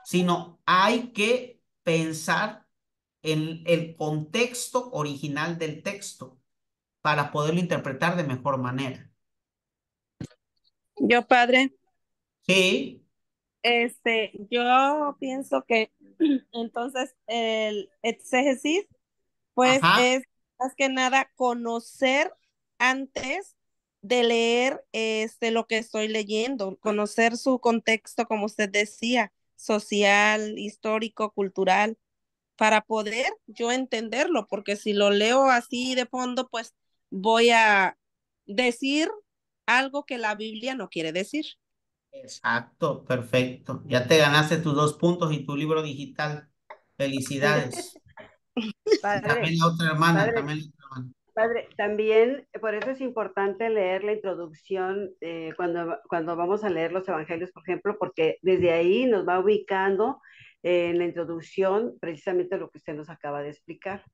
A: sino hay que pensar en el contexto original del texto para poderlo interpretar de mejor manera.
C: Yo, padre,
A: Sí,
C: yo pienso que entonces el exégesis, pues
A: ajá,
C: es más que nada conocer antes de leer lo que estoy leyendo, conocer su contexto, como usted decía, social, histórico, cultural, para poder yo entenderlo, porque si lo leo así de fondo, pues voy a decir algo que la Biblia no quiere decir.
A: exacto, perfecto. Ya te ganaste tus 2 puntos y tu libro digital. Felicidades. Y también
D: Padre,
A: la otra hermana,
D: padre,
A: también la otra hermana.
D: padre, también por eso es importante leer la introducción cuando vamos a leer los evangelios, por ejemplo, porque desde ahí nos va ubicando en la introducción precisamente lo que usted nos acaba de explicar.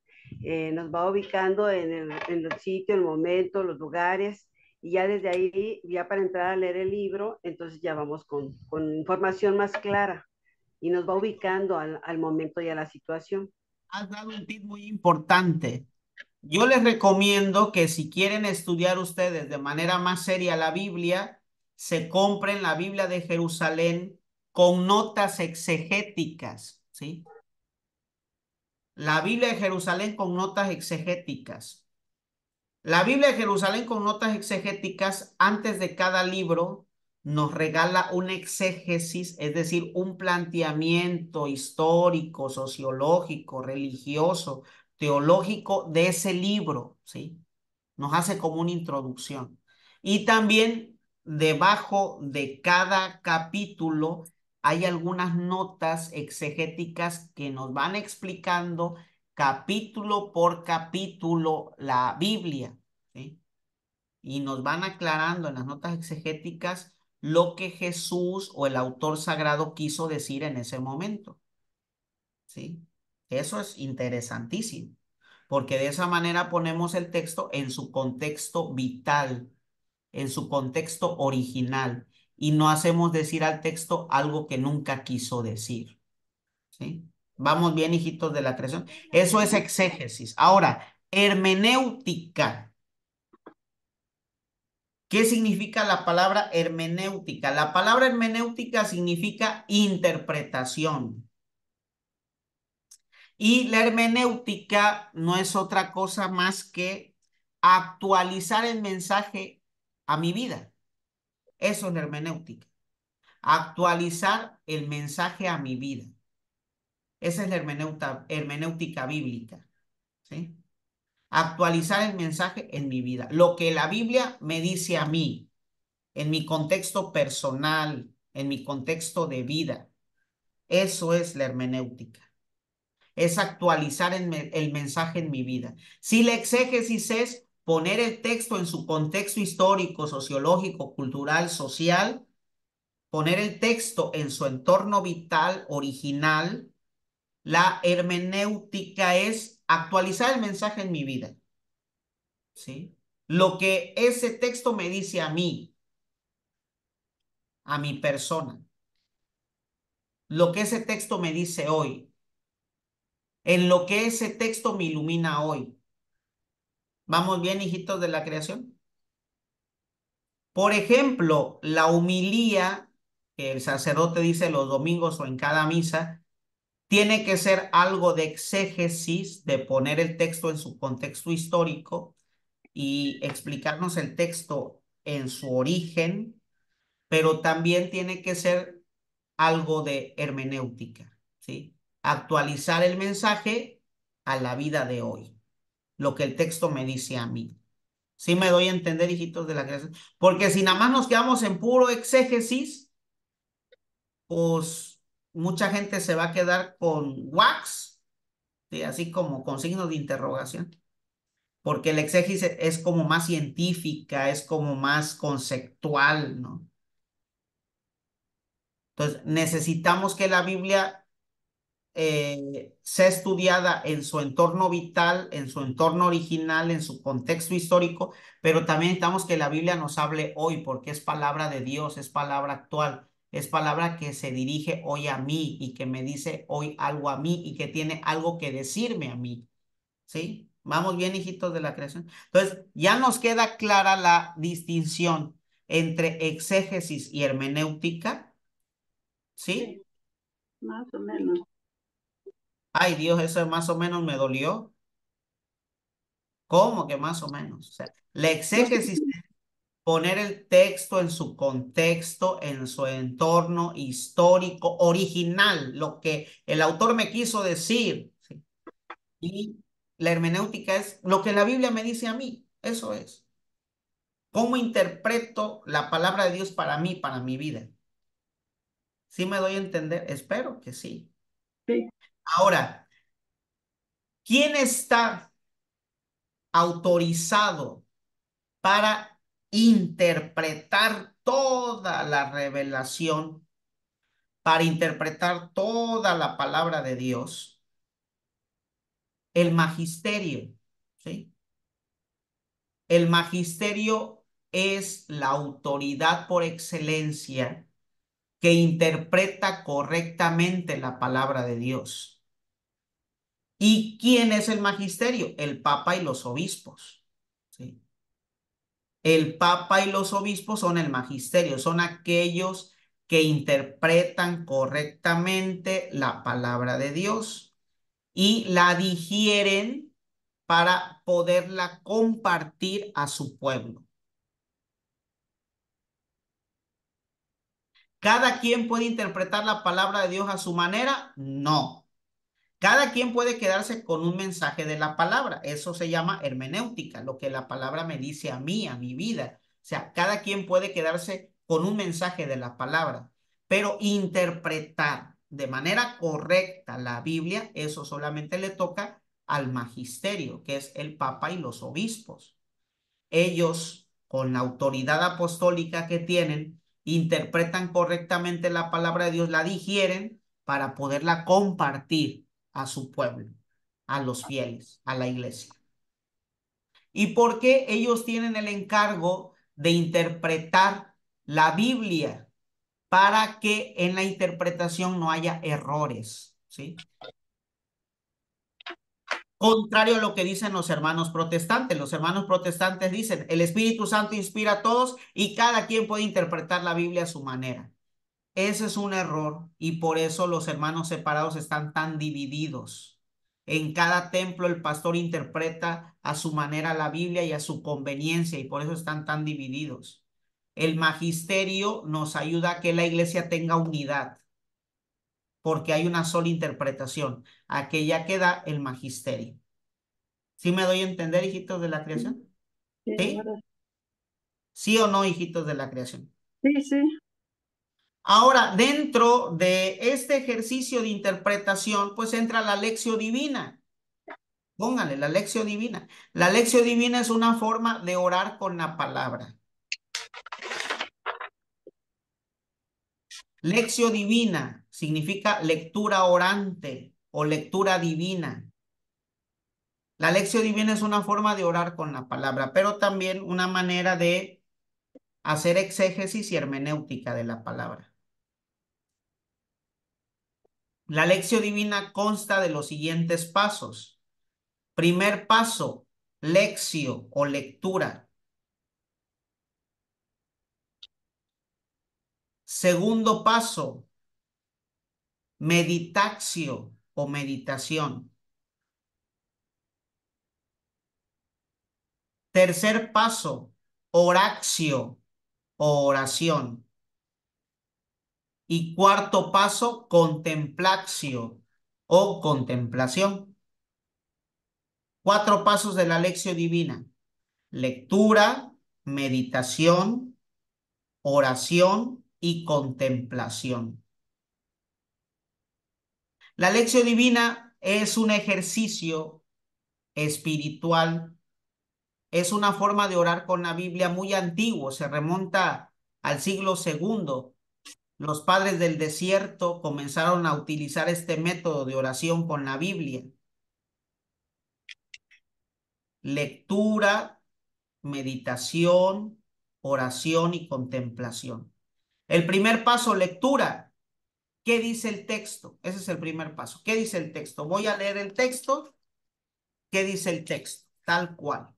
D: Nos va ubicando en el sitio, el momento, los lugares, y ya desde ahí, ya para entrar a leer el libro, entonces ya vamos con información más clara y nos va ubicando al momento y a la situación.
A: Has dado un tip muy importante. Yo les recomiendo que si quieren estudiar ustedes de manera más seria la Biblia, se compren la Biblia de Jerusalén con notas exegéticas, ¿sí? La Biblia de Jerusalén con notas exegéticas. La Biblia de Jerusalén con notas exegéticas, antes de cada libro, nos regala un exégesis, es decir, un planteamiento histórico, sociológico, religioso, teológico de ese libro, ¿sí? Nos hace como una introducción. Y también debajo de cada capítulo hay algunas notas exegéticas que nos van explicando capítulo por capítulo la Biblia, ¿sí? Y nos van aclarando en las notas exegéticas lo que Jesús o el autor sagrado quiso decir en ese momento, ¿sí? Eso es interesantísimo, porque de esa manera ponemos el texto en su contexto vital, en su contexto original, y no hacemos decir al texto algo que nunca quiso decir, ¿sí? Vamos bien, hijitos de la creación. Eso es exégesis. Ahora, hermenéutica. ¿Qué significa la palabra hermenéutica? La palabra hermenéutica significa interpretación. Y la hermenéutica no es otra cosa más que actualizar el mensaje a mi vida. Eso es la hermenéutica. Actualizar el mensaje a mi vida. Esa es la hermenéutica bíblica, ¿sí? Actualizar el mensaje en mi vida. Lo que la Biblia me dice a mí, en mi contexto personal, en mi contexto de vida. Eso es la hermenéutica. Es actualizar el mensaje en mi vida. Si la exégesis es poner el texto en su contexto histórico, sociológico, cultural, social, poner el texto en su entorno vital original, la hermenéutica es actualizar el mensaje en mi vida. ¿Sí? Lo que ese texto me dice a mí, a mi persona, lo que ese texto me dice hoy, en lo que ese texto me ilumina hoy. ¿Vamos bien, hijitos de la creación? Por ejemplo, la homilía que el sacerdote dice los domingos o en cada misa, tiene que ser algo de exégesis, de poner el texto en su contexto histórico y explicarnos el texto en su origen, pero también tiene que ser algo de hermenéutica, ¿sí? Actualizar el mensaje a la vida de hoy, lo que el texto me dice a mí. ¿Sí me doy a entender, hijitos de la creación? Porque si nada más nos quedamos en puro exégesis, pues mucha gente se va a quedar con wax, ¿sí? Así como con signos de interrogación. Porque el exégesis es como más científica, es como más conceptual, ¿no? Entonces, necesitamos que la Biblia sea estudiada en su entorno vital, en su entorno original, en su contexto histórico, pero también necesitamos que la Biblia nos hable hoy, porque es palabra de Dios, es palabra actual, es palabra que se dirige hoy a mí y que me dice hoy algo a mí y que tiene algo que decirme a mí, ¿sí? Vamos bien, hijitos de la creación. Entonces, ya nos queda clara la distinción entre exégesis y hermenéutica, ¿sí?
D: Más o menos.
A: Ay, Dios, eso más o menos me dolió. ¿Cómo que más o menos? O sea, la exégesis es poner el texto en su contexto, en su entorno histórico original, lo que el autor me quiso decir, ¿sí? Y la hermenéutica es lo que la Biblia me dice a mí. Eso es. ¿Cómo interpreto la palabra de Dios para mí, para mi vida? ¿Sí me doy a entender? Espero que sí.
D: Sí.
A: Ahora, ¿quién está autorizado para interpretar toda la revelación, para interpretar toda la palabra de Dios? El magisterio, ¿sí? El magisterio es la autoridad por excelencia que interpreta correctamente la palabra de Dios. ¿Y quién es el magisterio? El Papa y los obispos, ¿sí? El Papa y los obispos son el magisterio, son aquellos que interpretan correctamente la palabra de Dios y la digieren para poderla compartir a su pueblo. ¿Cada quien puede interpretar la palabra de Dios a su manera? No. Cada quien puede quedarse con un mensaje de la palabra. Eso se llama hermenéutica, lo que la palabra me dice a mí, a mi vida. O sea, cada quien puede quedarse con un mensaje de la palabra, pero interpretar de manera correcta la Biblia, eso solamente le toca al magisterio, que es el Papa y los obispos. Ellos, con la autoridad apostólica que tienen, interpretan correctamente la palabra de Dios, la digieren para poderla compartir a su pueblo, a los fieles, a la iglesia. ¿Y por qué ellos tienen el encargo de interpretar la Biblia para que en la interpretación no haya errores? ¿Sí? Contrario a lo que dicen los hermanos protestantes. Los hermanos protestantes dicen, el Espíritu Santo inspira a todos y cada quien puede interpretar la Biblia a su manera. Ese es un error y por eso los hermanos separados están tan divididos. En cada templo el pastor interpreta a su manera la Biblia y a su conveniencia, y por eso están tan divididos. El magisterio nos ayuda a que la iglesia tenga unidad, porque hay una sola interpretación, aquella que da el magisterio. ¿Sí me doy a entender, hijitos de la creación? ¿Sí? ¿Sí o no, hijitos de la creación?
F: Sí, sí.
A: Ahora, dentro de este ejercicio de interpretación, pues entra la lección divina. Póngale la lección divina. La lección divina es una forma de orar con la palabra. Lección divina significa lectura orante o lectura divina. La lección divina es una forma de orar con la palabra, pero también una manera de hacer exégesis y hermenéutica de la palabra. La lección divina consta de los siguientes pasos. Primer paso, lección o lectura. Segundo paso, meditatio o meditación. Tercer paso, oratio o oración. Y cuarto paso, contemplatio o contemplación. 4 pasos de la lección divina: lectura, meditación, oración y contemplación. La lección divina es un ejercicio espiritual, es una forma de orar con la Biblia muy antiguo, se remonta al siglo II. Los padres del desierto comenzaron a utilizar este método de oración con la Biblia. Lectura, meditación, oración y contemplación. El primer paso, lectura. ¿Qué dice el texto? Ese es el primer paso. ¿Qué dice el texto? Voy a leer el texto. ¿Qué dice el texto? Tal cual.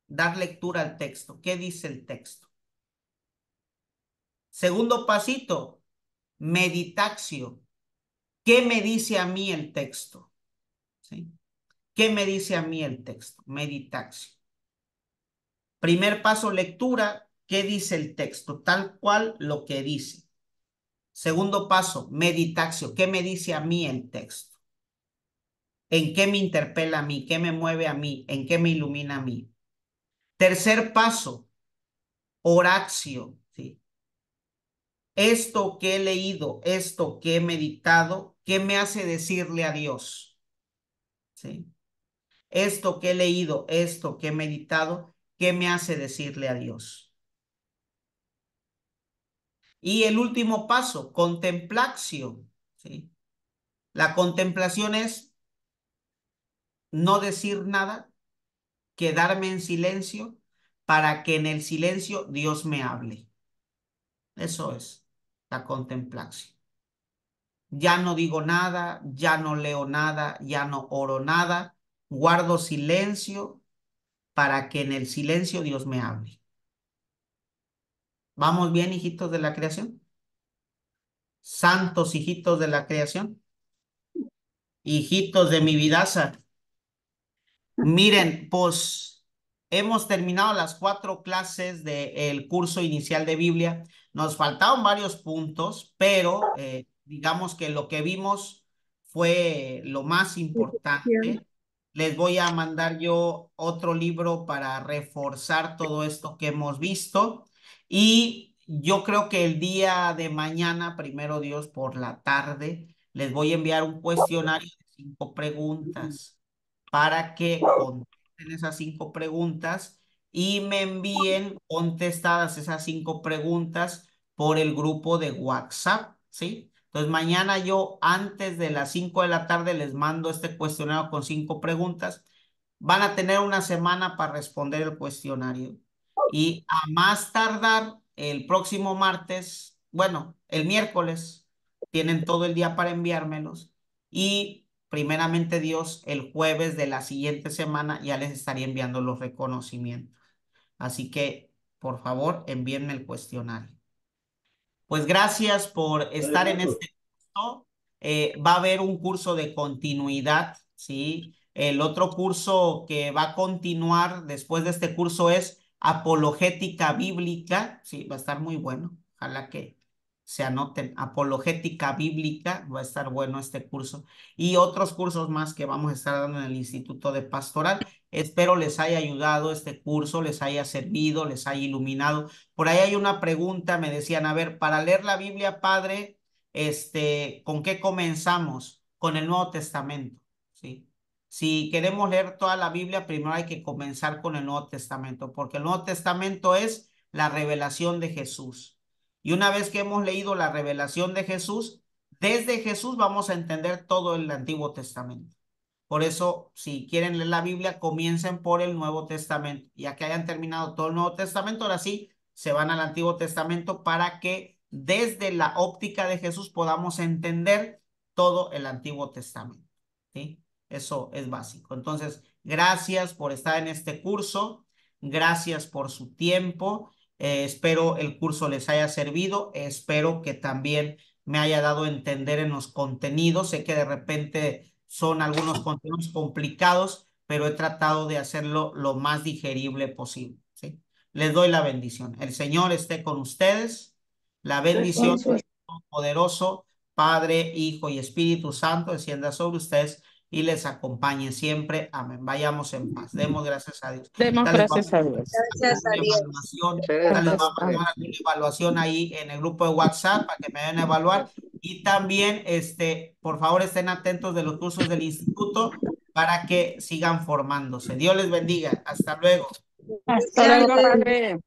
A: Dar lectura al texto. ¿Qué dice el texto? Segundo pasito, meditatio. ¿Qué me dice a mí el texto? ¿Sí? ¿Qué me dice a mí el texto? Meditatio. Primer paso, lectura. ¿Qué dice el texto? Tal cual lo que dice. Segundo paso, meditatio. ¿Qué me dice a mí el texto? ¿En qué me interpela a mí? ¿Qué me mueve a mí? ¿En qué me ilumina a mí? Tercer paso, oratio. ¿Sí? Esto que he leído, esto que he meditado, ¿qué me hace decirle a Dios? ¿Sí? Esto que he leído, esto que he meditado, ¿qué me hace decirle a Dios? Y el último paso, contemplatio. ¿Sí? La contemplación es no decir nada, quedarme en silencio para que en el silencio Dios me hable. Eso es la contemplación. Ya no digo nada, ya no leo nada, ya no oro nada, guardo silencio para que en el silencio Dios me hable. ¿Vamos bien, hijitos de la creación? Santos hijitos de la creación. Hijitos de mi vidaza. Miren, pues hemos terminado las 4 clases del curso inicial de Biblia. Nos faltaron varios puntos, pero digamos que lo que vimos fue lo más importante. Les voy a mandar yo otro libro para reforzar todo esto que hemos visto. Y yo creo que el día de mañana, primero Dios, por la tarde, les voy a enviar un cuestionario de 5 preguntas para que contesten esas 5 preguntas y me envíen contestadas esas 5 preguntas por el grupo de WhatsApp, ¿sí? Entonces mañana yo antes de las 5 de la tarde les mando este cuestionario con 5 preguntas. Van a tener una semana para responder el cuestionario y a más tardar el próximo martes, bueno, el miércoles, tienen todo el día para enviármelos y primeramente Dios, el jueves de la siguiente semana ya les estaría enviando los reconocimientos. Así que, por favor, envíenme el cuestionario. Pues gracias por estar en este curso. Va a haber un curso de continuidad ¿sí? El otro curso que va a continuar después de este curso es Apologética Bíblica, sí, va a estar muy bueno. Ojalá que se anoten. Apologética Bíblica, va a estar bueno este curso. Y otros cursos más que vamos a estar dando en el Instituto de Pastoral. Espero les haya ayudado este curso, les haya servido, les haya iluminado. Por ahí hay una pregunta, me decían, a ver, para leer la Biblia, padre, ¿con qué comenzamos? Con el Nuevo Testamento, ¿sí? Si queremos leer toda la Biblia, primero hay que comenzar con el Nuevo Testamento, porque el Nuevo Testamento es la revelación de Jesús. Y una vez que hemos leído la revelación de Jesús, desde Jesús vamos a entender todo el Antiguo Testamento. Por eso, si quieren leer la Biblia, comiencen por el Nuevo Testamento. Ya que hayan terminado todo el Nuevo Testamento, ahora sí, se van al Antiguo Testamento para que desde la óptica de Jesús podamos entender todo el Antiguo Testamento, ¿sí? Eso es básico. Entonces, gracias por estar en este curso. Gracias por su tiempo. Espero el curso les haya servido. Espero que también me haya dado a entender en los contenidos. Sé que de repente son algunos contenidos complicados, pero he tratado de hacerlo lo más digerible posible, ¿sí? Les doy la bendición. El Señor esté con ustedes. La bendición del Todopoderoso, Padre, Hijo y Espíritu Santo, descienda sobre ustedes y les acompañe siempre. Amén. Vayamos en paz. Demos gracias a Dios.
F: Demos gracias a Dios.
D: Gracias a Dios.
A: Les vamos a dar una evaluación ahí en el grupo de WhatsApp para que me vayan a evaluar. Y también, por favor, estén atentos de los cursos del instituto para que sigan formándose. Dios les bendiga. Hasta luego.
B: Hasta luego, padre.
F: Padre.